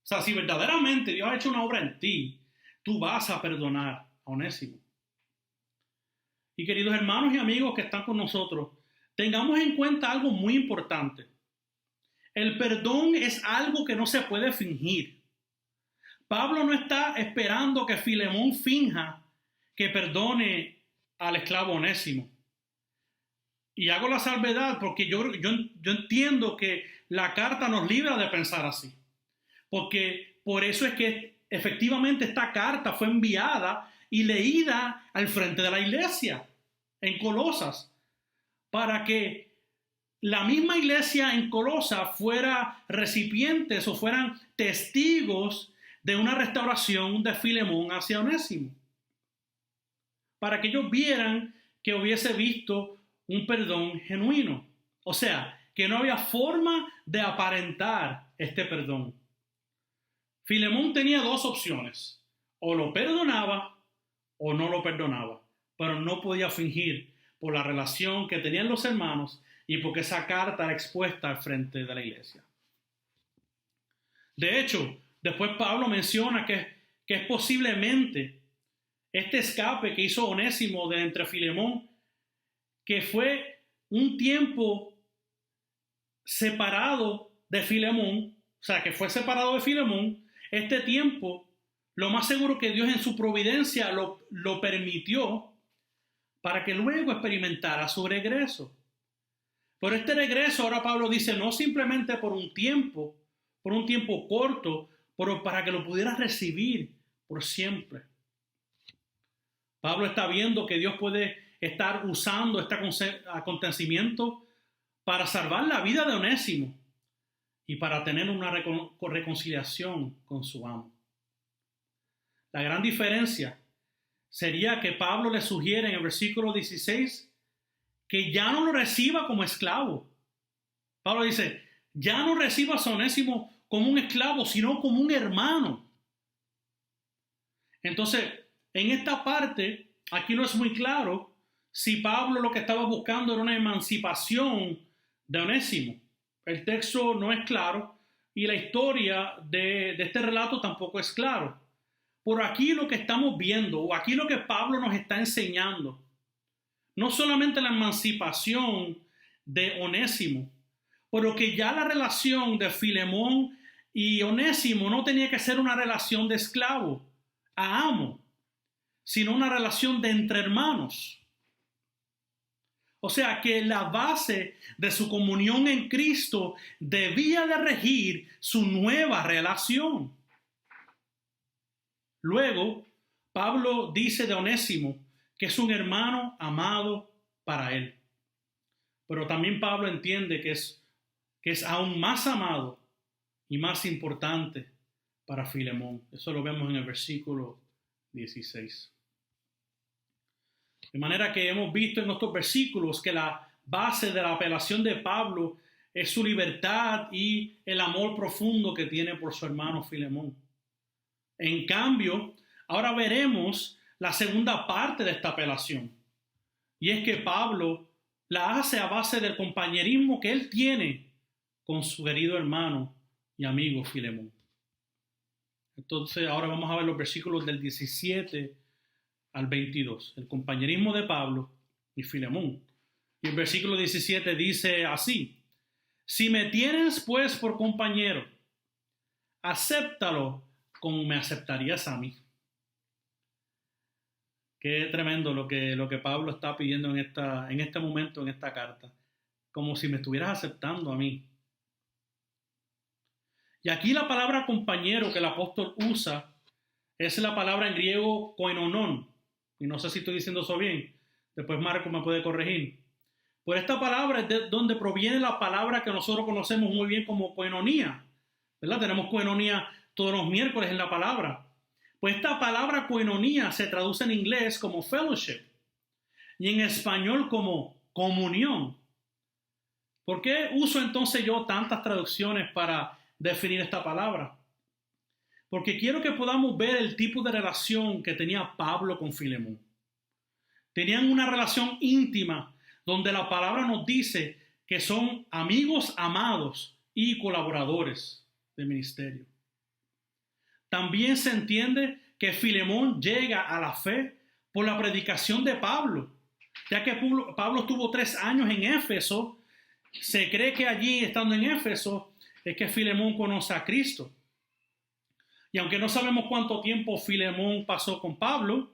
O sea, si verdaderamente Dios ha hecho una obra en ti, tú vas a perdonar a Onésimo. Y queridos hermanos y amigos que están con nosotros, tengamos en cuenta algo muy importante. El perdón es algo que no se puede fingir. Pablo no está esperando que Filemón finja que perdone al esclavo Onésimo. Y hago la salvedad porque yo entiendo que la carta nos libra de pensar así. Porque por eso es que efectivamente esta carta fue enviada y leída al frente de la iglesia en Colosas, para que la misma iglesia en Colosas fuera recipientes o fueran testigos de una restauración de Filemón hacia Onésimo, para que ellos vieran que hubiese visto un perdón genuino, o sea, que no había forma de aparentar este perdón. Filemón tenía dos opciones: o lo perdonaba o no lo perdonaba, pero no podía fingir por la relación que tenían los hermanos y porque esa carta era expuesta al frente de la iglesia. De hecho, después Pablo menciona que es posiblemente este escape que hizo Onésimo de entre Filemón, que fue un tiempo separado de Filemón, o sea, que fue separado de Filemón. Este tiempo, lo más seguro que Dios en su providencia lo permitió para que luego experimentara su regreso. Pero este regreso, ahora Pablo dice, no simplemente por un tiempo corto, pero para que lo pudiera recibir por siempre. Pablo está viendo que Dios puede estar usando este acontecimiento para salvar la vida de Onésimo y para tener una reconciliación con su amo. La gran diferencia sería que Pablo le sugiere en el versículo 16 que ya no lo reciba como esclavo. Pablo dice, ya no recibas a Onésimo como un esclavo, sino como un hermano. Entonces, en esta parte, aquí no es muy claro si Pablo lo que estaba buscando era una emancipación de Onésimo. El texto no es claro y la historia de este relato tampoco es claro. Por aquí lo que estamos viendo, o aquí lo que Pablo nos está enseñando, no solamente la emancipación de Onésimo, pero que ya la relación de Filemón y Onésimo no tenía que ser una relación de esclavo a amo, sino una relación de entre hermanos. O sea que la base de su comunión en Cristo debía de regir su nueva relación. Luego, Pablo dice de Onésimo que es un hermano amado para él. Pero también Pablo entiende que es aún más amado y más importante para Filemón. Eso lo vemos en el versículo 16. De manera que hemos visto en estos versículos que la base de la apelación de Pablo es su libertad y el amor profundo que tiene por su hermano Filemón. En cambio, ahora veremos la segunda parte de esta apelación. Y es que Pablo la hace a base del compañerismo que él tiene con su querido hermano y amigo Filemón. Entonces, ahora vamos a ver los versículos del 17 al 22. El compañerismo de Pablo y Filemón. Y el versículo 17 dice así: si me tienes pues por compañero, acéptalo como me aceptarías a mí. Qué tremendo lo que Pablo está pidiendo en este momento, en esta carta. Como si me estuvieras aceptando a mí. Y aquí la palabra compañero que el apóstol usa es la palabra en griego koinonon. Y no sé si estoy diciendo eso bien. Después Marco me puede corregir. Por esta palabra es de donde proviene la palabra que nosotros conocemos muy bien como koinonía, ¿verdad? Tenemos koinonía todos los miércoles en la palabra. Pues esta palabra koinonía se traduce en inglés como fellowship y en español como comunión. ¿Por qué uso entonces yo tantas traducciones para definir esta palabra? Porque quiero que podamos ver el tipo de relación que tenía Pablo con Filemón. Tenían una relación íntima donde la palabra nos dice que son amigos amados y colaboradores de ministerio. También se entiende que Filemón llega a la fe por la predicación de Pablo, ya que Pablo estuvo 3 años en Éfeso. Se cree que allí, estando en Éfeso, es que Filemón conoce a Cristo. Y aunque no sabemos cuánto tiempo Filemón pasó con Pablo,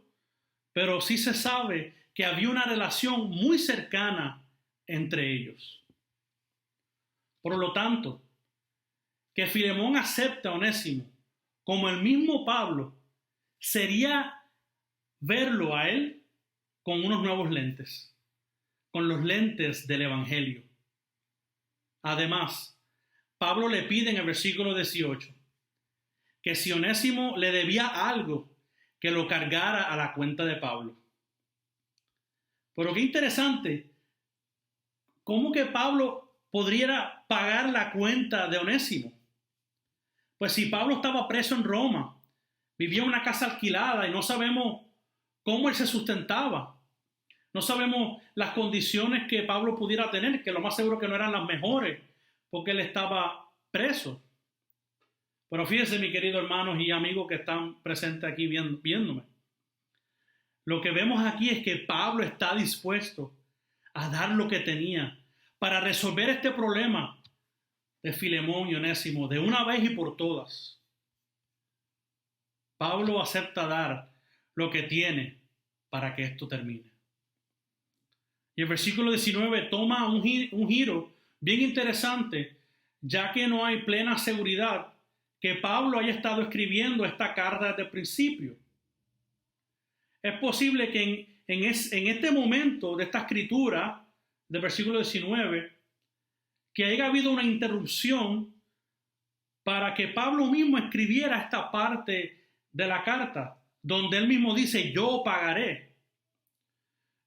pero sí se sabe que había una relación muy cercana entre ellos. Por lo tanto, que Filemón acepte a Onésimo como el mismo Pablo sería verlo a él con unos nuevos lentes, con los lentes del Evangelio. Además, Pablo le pide en el versículo 18 que si Onésimo le debía algo, que lo cargara a la cuenta de Pablo. Pero qué interesante, ¿cómo que Pablo podría pagar la cuenta de Onésimo? Pues si Pablo estaba preso en Roma, vivía en una casa alquilada y no sabemos cómo él se sustentaba. No sabemos las condiciones que Pablo pudiera tener, que lo más seguro que no eran las mejores, porque él estaba preso. Pero fíjense, mis queridos hermanos y amigos que están presentes aquí viéndome. Lo que vemos aquí es que Pablo está dispuesto a dar lo que tenía para resolver este problema de Filemón y Onésimo de una vez y por todas. Pablo acepta dar lo que tiene para que esto termine. Y el versículo 19 toma un giro bien interesante, ya que no hay plena seguridad que Pablo haya estado escribiendo esta carta desde el principio. Es posible que en este momento de esta escritura, del versículo 19, que haya habido una interrupción para que Pablo mismo escribiera esta parte de la carta, donde él mismo dice, yo pagaré.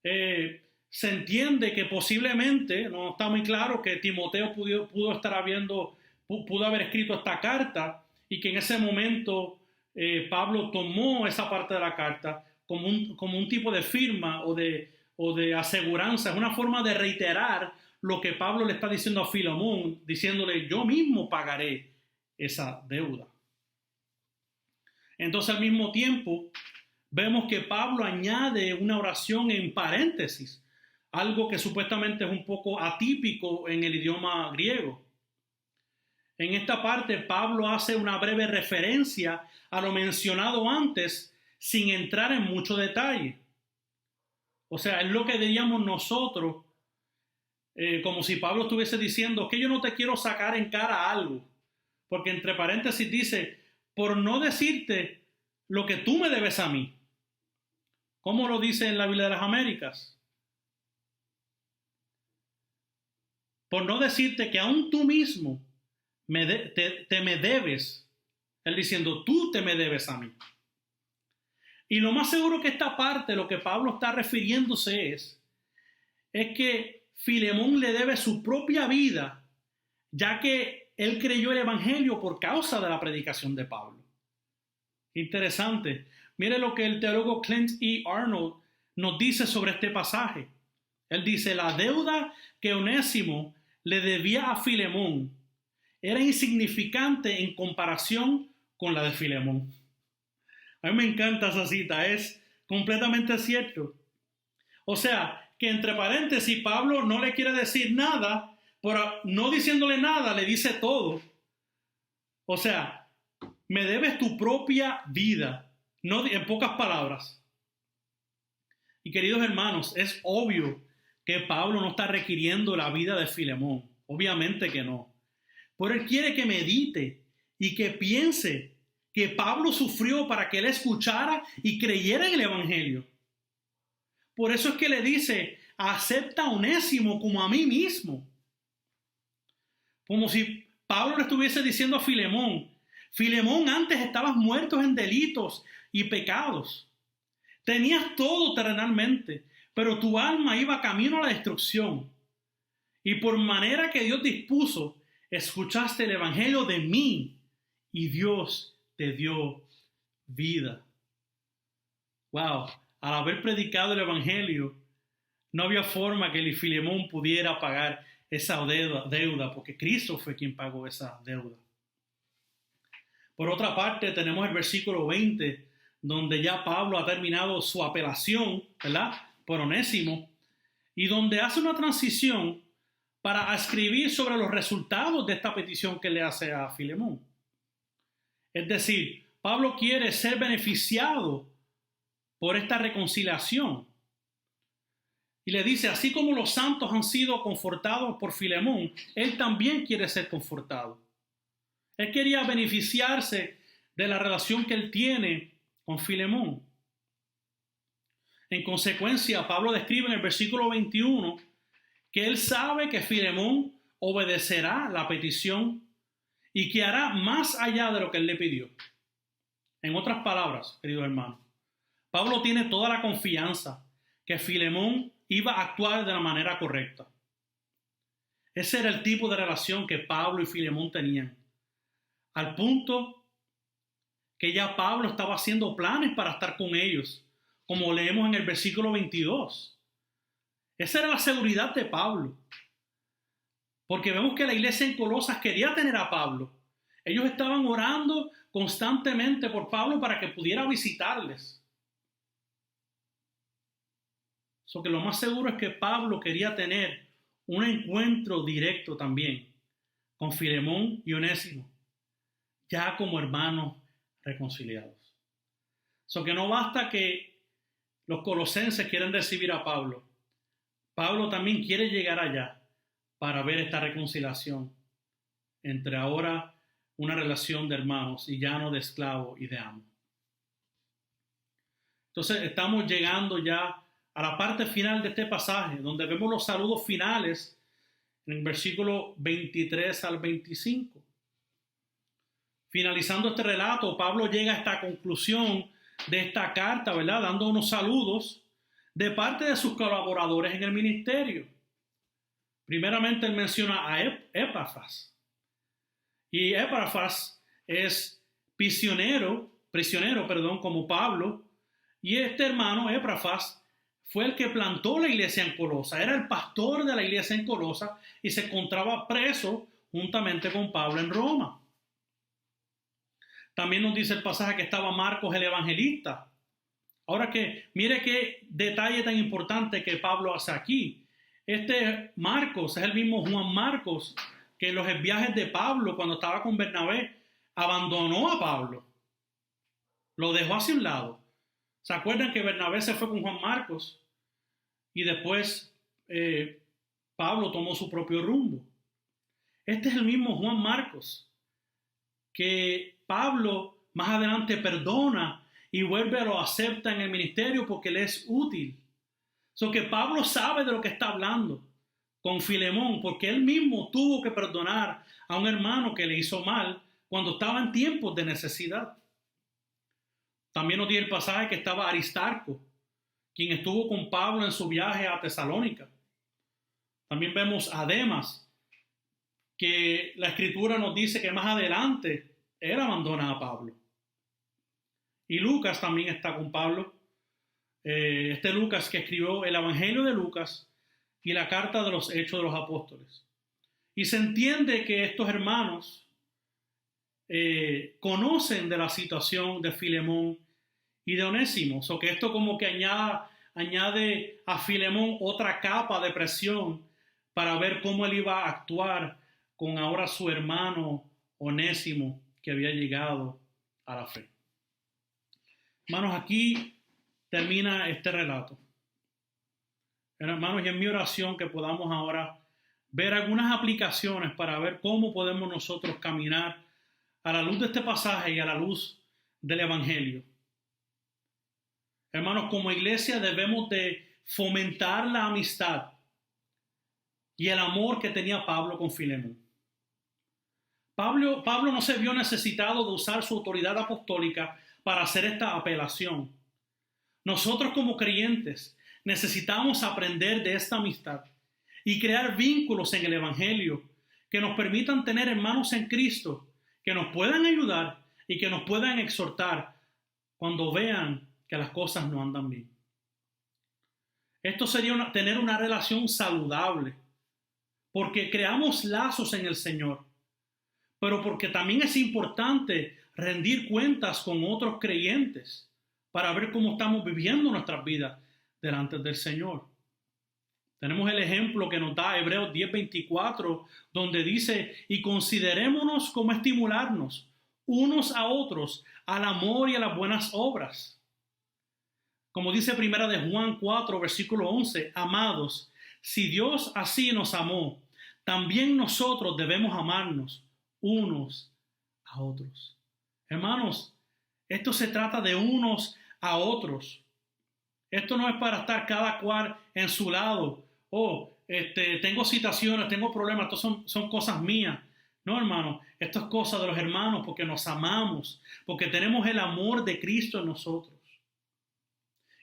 Se entiende que posiblemente, no está muy claro, que Timoteo pudo haber escrito esta carta y que en ese momento Pablo tomó esa parte de la carta como un tipo de firma o de aseguranza. Es una forma de reiterar lo que Pablo le está diciendo a Filemón, diciéndole, yo mismo pagaré esa deuda. Entonces, al mismo tiempo, vemos que Pablo añade una oración en paréntesis, algo que supuestamente es un poco atípico en el idioma griego. En esta parte, Pablo hace una breve referencia a lo mencionado antes, sin entrar en mucho detalle. O sea, es lo que diríamos nosotros, como si Pablo estuviese diciendo que yo no te quiero sacar en cara algo, porque entre paréntesis dice, por no decirte lo que tú me debes a mí. ¿Cómo lo dice en la Biblia de las Américas? Por no decirte que aún tú mismo me debes, él diciendo, tú te me debes a mí. Y lo más seguro que esta parte, lo que Pablo está refiriéndose es que Filemón le debe su propia vida, ya que él creyó el Evangelio por causa de la predicación de Pablo. Interesante. Mire lo que el teólogo Clint E. Arnold nos dice sobre este pasaje. Él dice, la deuda que Onésimo le debía a Filemón era insignificante en comparación con la de Filemón. A mí me encanta esa cita, es completamente cierto. O sea, que entre paréntesis Pablo no le quiere decir nada, pero no diciéndole nada le dice todo. O sea, me debes tu propia vida, no en pocas palabras. Y queridos hermanos, es obvio que Pablo no está requiriendo la vida de Filemón, obviamente que no. Pero él quiere que medite y que piense que Pablo sufrió para que él escuchara y creyera en el evangelio. Por eso es que le dice, acepta a Onésimo como a mí mismo. Como si Pablo le estuviese diciendo a Filemón, Filemón, antes estabas muerto en delitos y pecados. Tenías todo terrenalmente, pero tu alma iba camino a la destrucción. Y por manera que Dios dispuso, escuchaste el evangelio de mí y Dios te dio vida. Wow, al haber predicado el evangelio, no había forma que el Filemón pudiera pagar esa deuda, porque Cristo fue quien pagó esa deuda. Por otra parte, tenemos el versículo 20, donde ya Pablo ha terminado su apelación, ¿verdad?, por Onésimo, y donde hace una transición para escribir sobre los resultados de esta petición que le hace a Filemón. Es decir, Pablo quiere ser beneficiado por esta reconciliación. Y le dice, así como los santos han sido confortados por Filemón, él también quiere ser confortado. Él quería beneficiarse de la relación que él tiene con Filemón. En consecuencia, Pablo describe en el versículo 21 que él sabe que Filemón obedecerá la petición y que hará más allá de lo que él le pidió. En otras palabras, queridos hermanos, Pablo tiene toda la confianza que Filemón iba a actuar de la manera correcta. Ese era el tipo de relación que Pablo y Filemón tenían, al punto que ya Pablo estaba haciendo planes para estar con ellos, como leemos en el versículo 22. Esa era la seguridad de Pablo, porque vemos que la iglesia en Colosas quería tener a Pablo. Ellos estaban orando constantemente por Pablo para que pudiera visitarles. So que lo más seguro es que Pablo quería tener un encuentro directo también con Filemón y Onésimo, ya como hermanos reconciliados. So que no basta que los colosenses quieren recibir a Pablo. Pablo también quiere llegar allá para ver esta reconciliación entre ahora una relación de hermanos y ya no de esclavo y de amo. Entonces estamos llegando ya a la parte final de este pasaje, donde vemos los saludos finales en el versículo 23 al 25. Finalizando este relato, Pablo llega a esta conclusión de esta carta, ¿verdad?, dando unos saludos de parte de sus colaboradores en el ministerio. Primeramente él menciona a Epafras. Y Epafras es prisionero, como Pablo, y este hermano Epafras fue el que plantó la iglesia en Colosa, era el pastor de la iglesia en Colosa y se encontraba preso juntamente con Pablo en Roma. También nos dice el pasaje que estaba Marcos el evangelista. Ahora que mire qué detalle tan importante que Pablo hace aquí. Este Marcos es el mismo Juan Marcos que en los viajes de Pablo, cuando estaba con Bernabé, abandonó a Pablo. Lo dejó hacia un lado. ¿Se acuerdan que Bernabé se fue con Juan Marcos? Y después Pablo tomó su propio rumbo. Este es el mismo Juan Marcos que Pablo más adelante perdona y lo acepta en el ministerio porque le es útil. So que Pablo sabe de lo que está hablando con Filemón, porque él mismo tuvo que perdonar a un hermano que le hizo mal cuando estaba en tiempos de necesidad. También nos dice el pasaje que estaba Aristarco, quien estuvo con Pablo en su viaje a Tesalónica. También vemos a Demas, que la escritura nos dice que más adelante él abandona a Pablo. Y Lucas también está con Pablo. Este Lucas que escribió el Evangelio de Lucas y la carta de los Hechos de los Apóstoles. Y se entiende que estos hermanos conocen de la situación de Filemón y de Onésimo, o que esto como que añada añade a Filemón otra capa de presión para ver cómo él iba a actuar con ahora su hermano Onésimo, que había llegado a la fe. Hermanos, aquí termina este relato. Hermanos, y en mi oración que podamos ahora ver algunas aplicaciones para ver cómo podemos nosotros caminar a la luz de este pasaje y a la luz del Evangelio. Hermanos, como iglesia debemos de fomentar la amistad y el amor que tenía Pablo con Filemón. Pablo no se vio necesitado de usar su autoridad apostólica para hacer esta apelación. Nosotros como creyentes necesitamos aprender de esta amistad y crear vínculos en el Evangelio que nos permitan tener hermanos en Cristo, que nos puedan ayudar y que nos puedan exhortar cuando vean que las cosas no andan bien. Esto sería tener una relación saludable, porque creamos lazos en el Señor, pero porque también es importante rendir cuentas con otros creyentes para ver cómo estamos viviendo nuestras vidas delante del Señor. Tenemos el ejemplo que nos da Hebreos 10:24, donde dice: y considerémonos cómo estimularnos unos a otros al amor y a las buenas obras. Como dice primera de Juan 4, versículo 11, amados, si Dios así nos amó, también nosotros debemos amarnos unos a otros. Hermanos, esto se trata de unos a otros. Esto no es para estar cada cual en su lado. Tengo situaciones, tengo problemas, esto son cosas mías. No, hermano, esto es cosa de los hermanos porque nos amamos, porque tenemos el amor de Cristo en nosotros.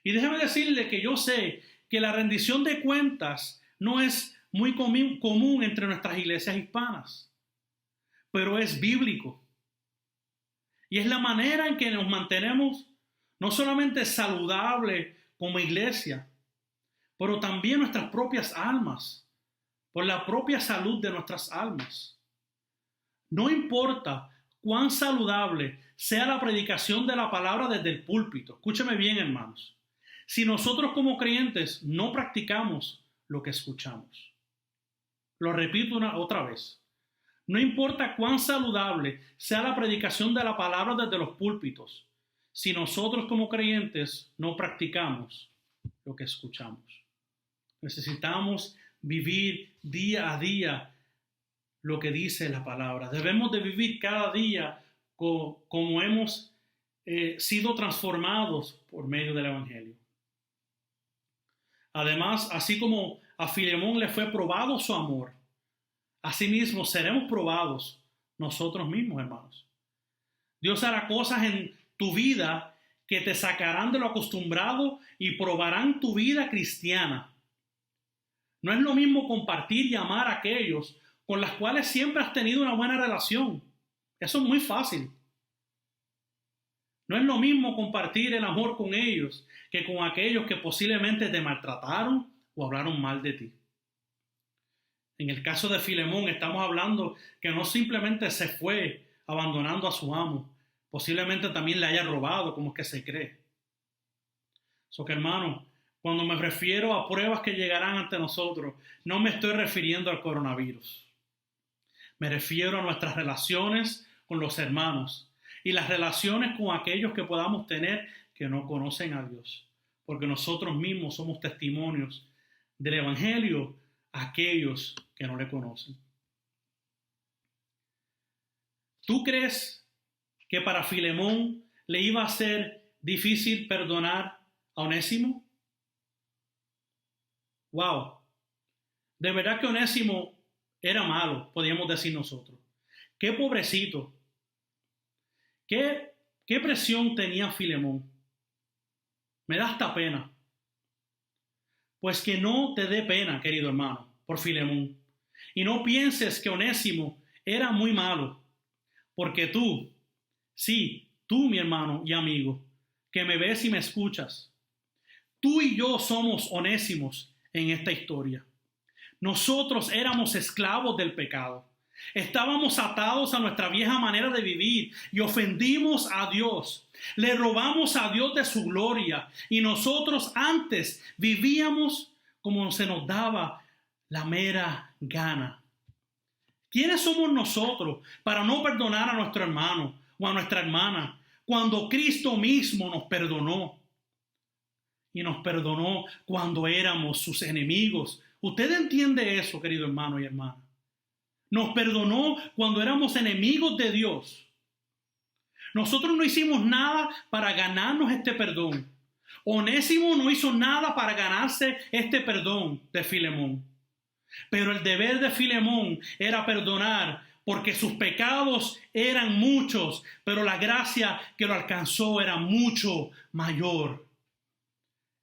Y déjeme decirle que yo sé que la rendición de cuentas no es muy común entre nuestras iglesias hispanas, pero es bíblico. Y es la manera en que nos mantenemos no solamente saludables como iglesia, pero también nuestras propias almas, por la propia salud de nuestras almas. No importa cuán saludable sea la predicación de la palabra desde el púlpito. Escúcheme bien, hermanos. Si nosotros como creyentes no practicamos lo que escuchamos. Lo repito otra vez. No importa cuán saludable sea la predicación de la palabra desde los púlpitos, si nosotros como creyentes no practicamos lo que escuchamos. Necesitamos vivir día a día lo que dice la palabra. Debemos de vivir cada día como hemos sido transformados por medio del Evangelio. Además, así como a Filemón le fue probado su amor, asimismo seremos probados nosotros mismos, hermanos. Dios hará cosas en tu vida que te sacarán de lo acostumbrado y probarán tu vida cristiana. No es lo mismo compartir y amar a aquellos con los cuales siempre has tenido una buena relación. Eso es muy fácil. No es lo mismo compartir el amor con ellos que con aquellos que posiblemente te maltrataron o hablaron mal de ti. En el caso de Filemón estamos hablando que no simplemente se fue abandonando a su amo, posiblemente también le haya robado, como es que se cree. Que hermano, cuando me refiero a pruebas que llegarán ante nosotros, no me estoy refiriendo al coronavirus. Me refiero a nuestras relaciones con los hermanos y las relaciones con aquellos que podamos tener que no conocen a Dios, porque nosotros mismos somos testimonios del Evangelio a aquellos que no le conocen. ¿Tú crees que para Filemón le iba a ser difícil perdonar a Onésimo? Wow, de verdad que Onésimo era malo, podríamos decir nosotros. Qué pobrecito. Qué presión tenía Filemón. Me da hasta pena. Pues que no te dé pena, querido hermano, por Filemón. Y no pienses que Onésimo era muy malo, porque tú, sí, tú, mi hermano y amigo, que me ves y me escuchas, tú y yo somos Onésimos en esta historia. Nosotros éramos esclavos del pecado. Estábamos atados a nuestra vieja manera de vivir y ofendimos a Dios. Le robamos a Dios de su gloria y nosotros antes vivíamos como se nos daba la mera gana. ¿Quiénes somos nosotros para no perdonar a nuestro hermano o a nuestra hermana cuando Cristo mismo nos perdonó? Y nos perdonó cuando éramos sus enemigos. ¿Usted entiende eso, querido hermano y hermana? Nos perdonó cuando éramos enemigos de Dios. Nosotros no hicimos nada para ganarnos este perdón. Onésimo no hizo nada para ganarse este perdón de Filemón. Pero el deber de Filemón era perdonar porque sus pecados eran muchos, pero la gracia que lo alcanzó era mucho mayor.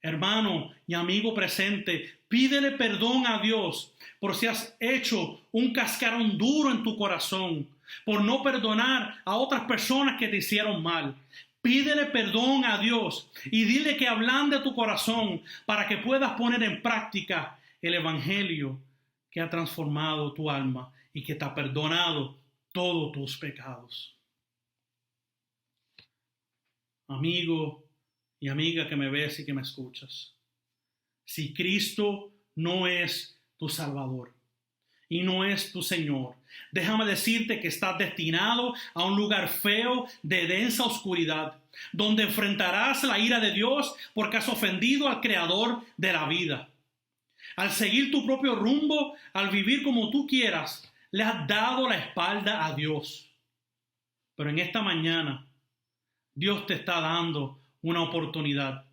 Hermano y amigo presente, pídele perdón a Dios por si has hecho un cascarón duro en tu corazón, por no perdonar a otras personas que te hicieron mal. Pídele perdón a Dios y dile que ablande tu corazón para que puedas poner en práctica el evangelio que ha transformado tu alma y que te ha perdonado todos tus pecados. Amigo y amiga que me ves y que me escuchas, si Cristo no es tu Salvador y no es tu Señor, déjame decirte que estás destinado a un lugar feo de densa oscuridad, donde enfrentarás la ira de Dios porque has ofendido al Creador de la vida. Al seguir tu propio rumbo, al vivir como tú quieras, le has dado la espalda a Dios. Pero en esta mañana, Dios te está dando una oportunidad.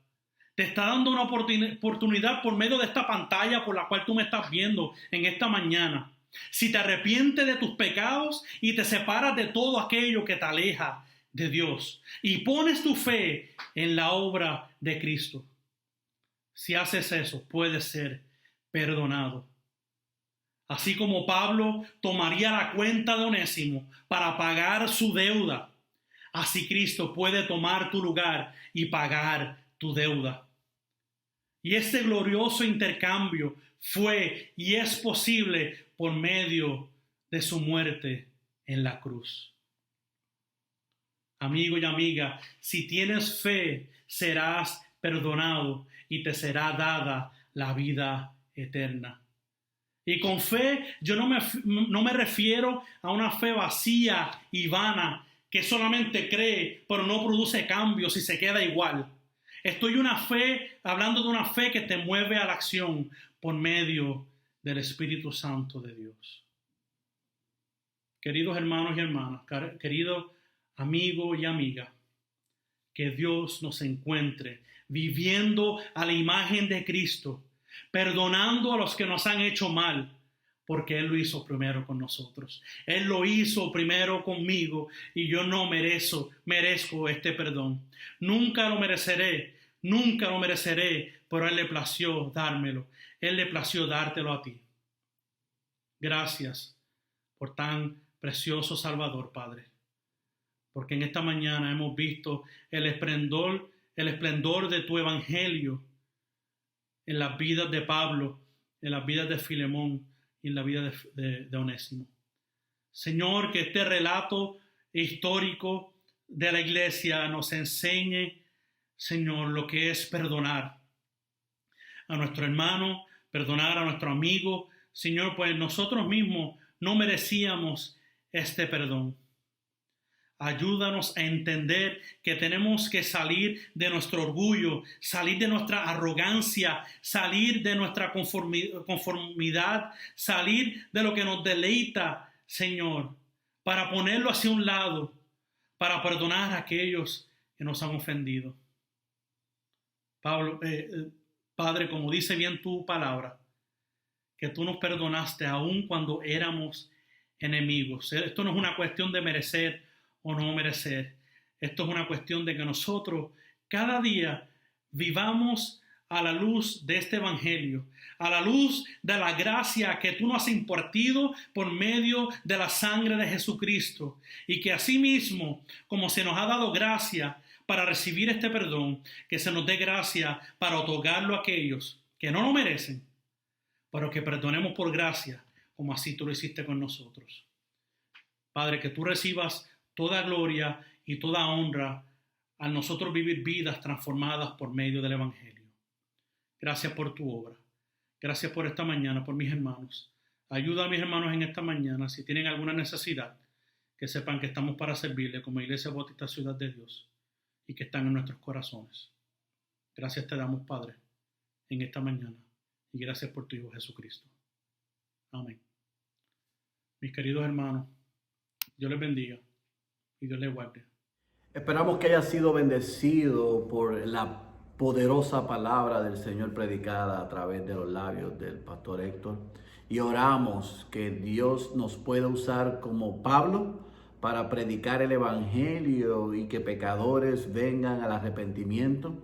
Te está dando una oportunidad por medio de esta pantalla por la cual tú me estás viendo en esta mañana. Si te arrepientes de tus pecados y te separas de todo aquello que te aleja de Dios y pones tu fe en la obra de Cristo. Si haces eso, puedes ser perdonado. Así como Pablo tomaría la cuenta de Onésimo para pagar su deuda, así Cristo puede tomar tu lugar y pagar tu deuda. Y este glorioso intercambio fue y es posible por medio de su muerte en la cruz. Amigo y amiga, si tienes fe, serás perdonado y te será dada la vida eterna. Y con fe yo no me refiero a una fe vacía y vana que solamente cree pero no produce cambios y se queda igual. Estoy hablando de una fe que te mueve a la acción por medio del Espíritu Santo de Dios. Queridos hermanos y hermanas, querido amigo y amiga, que Dios nos encuentre viviendo a la imagen de Cristo, perdonando a los que nos han hecho mal, porque Él lo hizo primero con nosotros. Él lo hizo primero conmigo y yo no merezco este perdón. Nunca lo mereceré, pero Él le plació dármelo. Él le plació dártelo a ti. Gracias por tan precioso Salvador, Padre, porque en esta mañana hemos visto el esplendor de tu evangelio en las vidas de Pablo, en las vidas de Filemón y en la vida de Onésimo. Señor, que este relato histórico de la iglesia nos enseñe, Señor, lo que es perdonar a nuestro hermano, perdonar a nuestro amigo. Señor, pues nosotros mismos no merecíamos este perdón. Ayúdanos a entender que tenemos que salir de nuestro orgullo, salir de nuestra arrogancia, salir de nuestra conformidad, salir de lo que nos deleita, Señor, para ponerlo hacia un lado, para perdonar a aquellos que nos han ofendido. Padre, como dice bien tu palabra, que tú nos perdonaste aun cuando éramos enemigos. Esto no es una cuestión de merecer o no merecer. Esto es una cuestión de que nosotros cada día vivamos a la luz de este evangelio, a la luz de la gracia que tú nos has impartido por medio de la sangre de Jesucristo, y que asimismo, como se nos ha dado gracia para recibir este perdón, que se nos dé gracia para otorgarlo a aquellos que no lo merecen, pero que perdonemos por gracia, como así tú lo hiciste con nosotros. Padre, que tú recibas toda gloria y toda honra al nosotros vivir vidas transformadas por medio del Evangelio. Gracias por tu obra. Gracias por esta mañana, por mis hermanos. Ayuda a mis hermanos en esta mañana. Si tienen alguna necesidad, que sepan que estamos para servirle como Iglesia Bautista Ciudad de Dios y que están en nuestros corazones. Gracias te damos, Padre, en esta mañana. Y gracias por tu Hijo Jesucristo. Amén. Mis queridos hermanos, Dios les bendiga y Dios les guarde. Esperamos que haya sido bendecido por la poderosa palabra del Señor predicada a través de los labios del pastor Héctor. Y oramos que Dios nos pueda usar como Pablo para predicar el Evangelio y que pecadores vengan al arrepentimiento.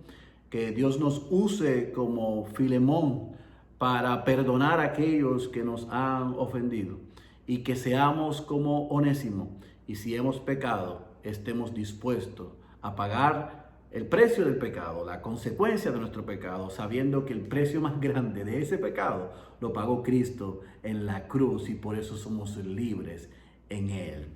Que Dios nos use como Filemón para perdonar a aquellos que nos han ofendido. Y que seamos como Onésimo. Y si hemos pecado, estemos dispuestos a pagar el precio del pecado, la consecuencia de nuestro pecado, sabiendo que el precio más grande de ese pecado lo pagó Cristo en la cruz y por eso somos libres en Él.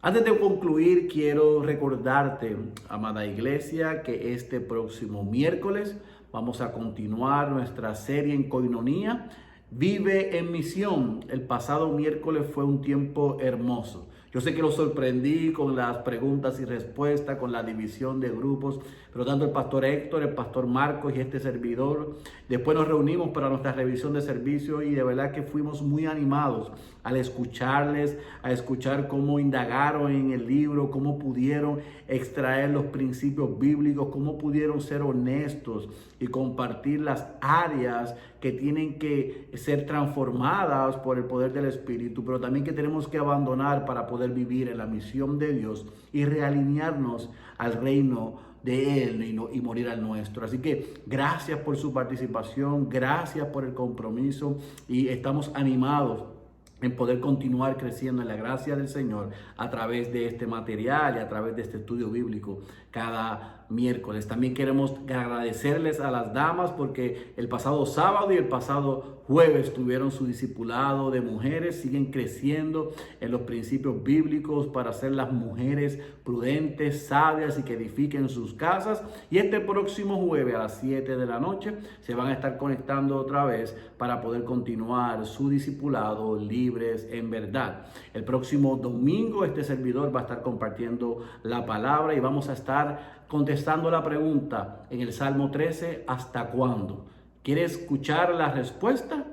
Antes de concluir, quiero recordarte, amada iglesia, que este próximo miércoles vamos a continuar nuestra serie en Koinonía, Vive en Misión. El pasado miércoles fue un tiempo hermoso. Yo sé que lo sorprendí con las preguntas y respuestas, con la división de grupos, pero tanto el pastor Héctor, el pastor Marcos y este servidor, después nos reunimos para nuestra revisión de servicio y de verdad que fuimos muy animados al escucharles, a escuchar cómo indagaron en el libro, cómo pudieron extraer los principios bíblicos, cómo pudieron ser honestos y compartir las áreas que tienen que ser transformadas por el poder del Espíritu, pero también que tenemos que abandonar para poder vivir en la misión de Dios y realinearnos al reino de Él y morir al nuestro. Así que gracias por su participación, gracias por el compromiso y estamos animados en poder continuar creciendo en la gracia del Señor a través de este material y a través de este estudio bíblico cada miércoles. También queremos agradecerles a las damas porque el pasado sábado y el pasado jueves tuvieron su discipulado de mujeres, siguen creciendo en los principios bíblicos para ser las mujeres prudentes, sabias y que edifiquen sus casas. Y este próximo jueves a las 7 de la noche se van a estar conectando otra vez para poder continuar su discipulado libres en verdad. El próximo domingo este servidor va a estar compartiendo la palabra y vamos a estar contestando la pregunta en el Salmo 13, ¿hasta cuándo? ¿Quiere escuchar la respuesta?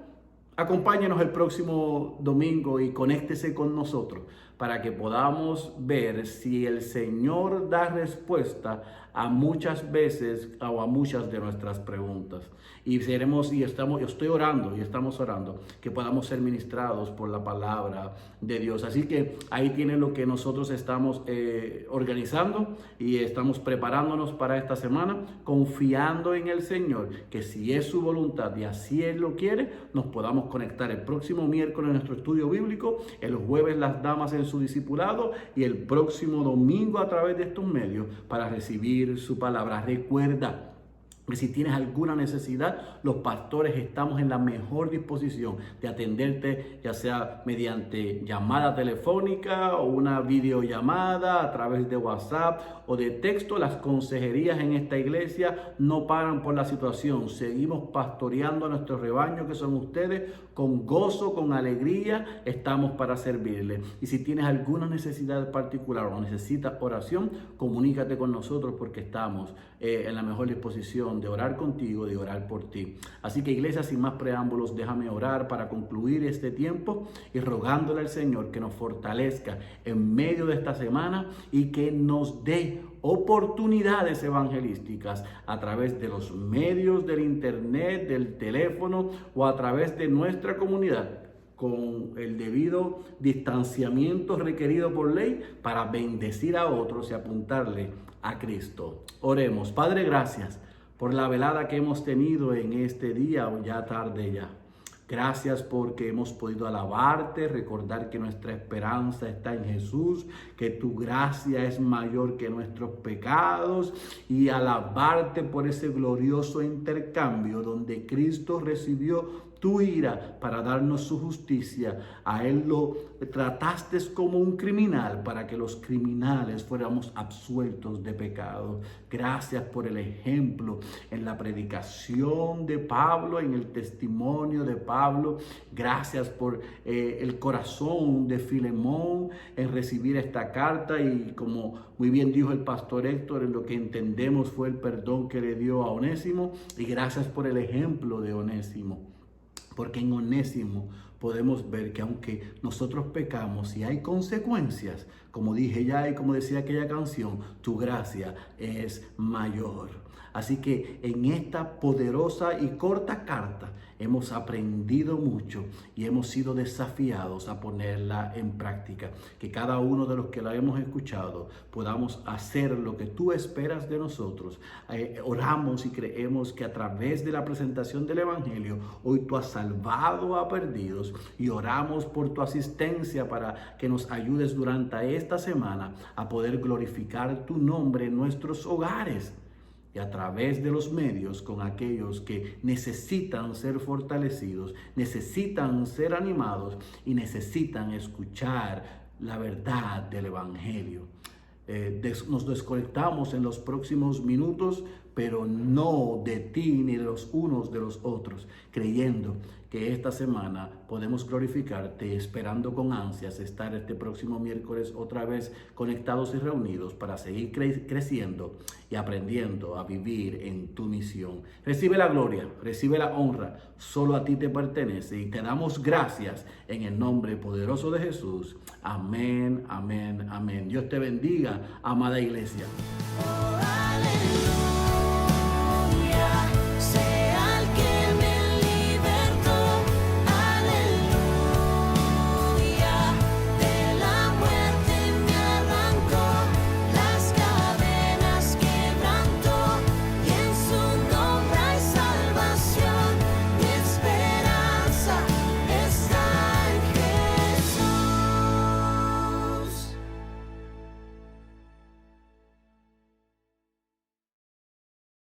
Acompáñenos el próximo domingo y conéctese con nosotros para que podamos ver si el Señor da respuesta a muchas veces o a muchas de nuestras preguntas. Y estoy orando y estamos orando que podamos ser ministrados por la palabra de Dios. Así que ahí tienen lo que nosotros estamos organizando y estamos preparándonos para esta semana, confiando en el Señor, que si es su voluntad y así Él lo quiere, nos podamos conectar el próximo miércoles en nuestro estudio bíblico, el jueves las damas en su discipulado y el próximo domingo a través de estos medios para recibir su palabra. Recuerda que si tienes alguna necesidad, los pastores estamos en la mejor disposición de atenderte, ya sea mediante llamada telefónica o una videollamada a través de WhatsApp o de texto. Las consejerías en esta iglesia no paran por la situación. Seguimos pastoreando a nuestro rebaño que son ustedes con gozo, con alegría. Estamos para servirles. Y si tienes alguna necesidad particular o necesitas oración, comunícate con nosotros porque estamos en la mejor disposición de orar contigo, de orar por ti. Así que iglesia, sin más preámbulos, déjame orar para concluir este tiempo y rogándole al Señor que nos fortalezca en medio de esta semana y que nos dé oportunidades evangelísticas a través de los medios del internet, del teléfono o a través de nuestra comunidad, con el debido distanciamiento requerido por ley para bendecir a otros y apuntarle a Cristo. Oremos. Padre, gracias por la velada que hemos tenido en este día, o ya tarde ya. Gracias porque hemos podido alabarte, recordar que nuestra esperanza está en Jesús, que tu gracia es mayor que nuestros pecados y alabarte por ese glorioso intercambio donde Cristo recibió tu ira para darnos su justicia. A Él lo trataste como un criminal para que los criminales fuéramos absueltos de pecado. Gracias por el ejemplo en la predicación de Pablo, en el testimonio de Pablo. Gracias por el corazón de Filemón en recibir esta carta, y como muy bien dijo el pastor Héctor, en lo que entendemos fue el perdón que le dio a Onésimo, y gracias por el ejemplo de Onésimo, porque en Onésimo podemos ver que aunque nosotros pecamos y hay consecuencias, como dije ya y como decía aquella canción, tu gracia es mayor. Así que en esta poderosa y corta carta hemos aprendido mucho y hemos sido desafiados a ponerla en práctica. Que cada uno de los que la hemos escuchado podamos hacer lo que tú esperas de nosotros. Oramos y creemos que a través de la presentación del Evangelio, hoy tú has salvado a perdidos, y oramos por tu asistencia para que nos ayudes durante esta semana a poder glorificar tu nombre en nuestros hogares y a través de los medios con aquellos que necesitan ser fortalecidos, necesitan ser animados y necesitan escuchar la verdad del Evangelio. Nos desconectamos en los próximos minutos, pero no de ti ni de los unos de los otros, creyendo que esta semana podemos glorificarte, esperando con ansias estar este próximo miércoles otra vez conectados y reunidos para seguir creciendo y aprendiendo a vivir en tu misión. Recibe la gloria, recibe la honra, solo a ti te pertenece, y te damos gracias en el nombre poderoso de Jesús. Amén, amén, amén. Dios te bendiga, amada iglesia.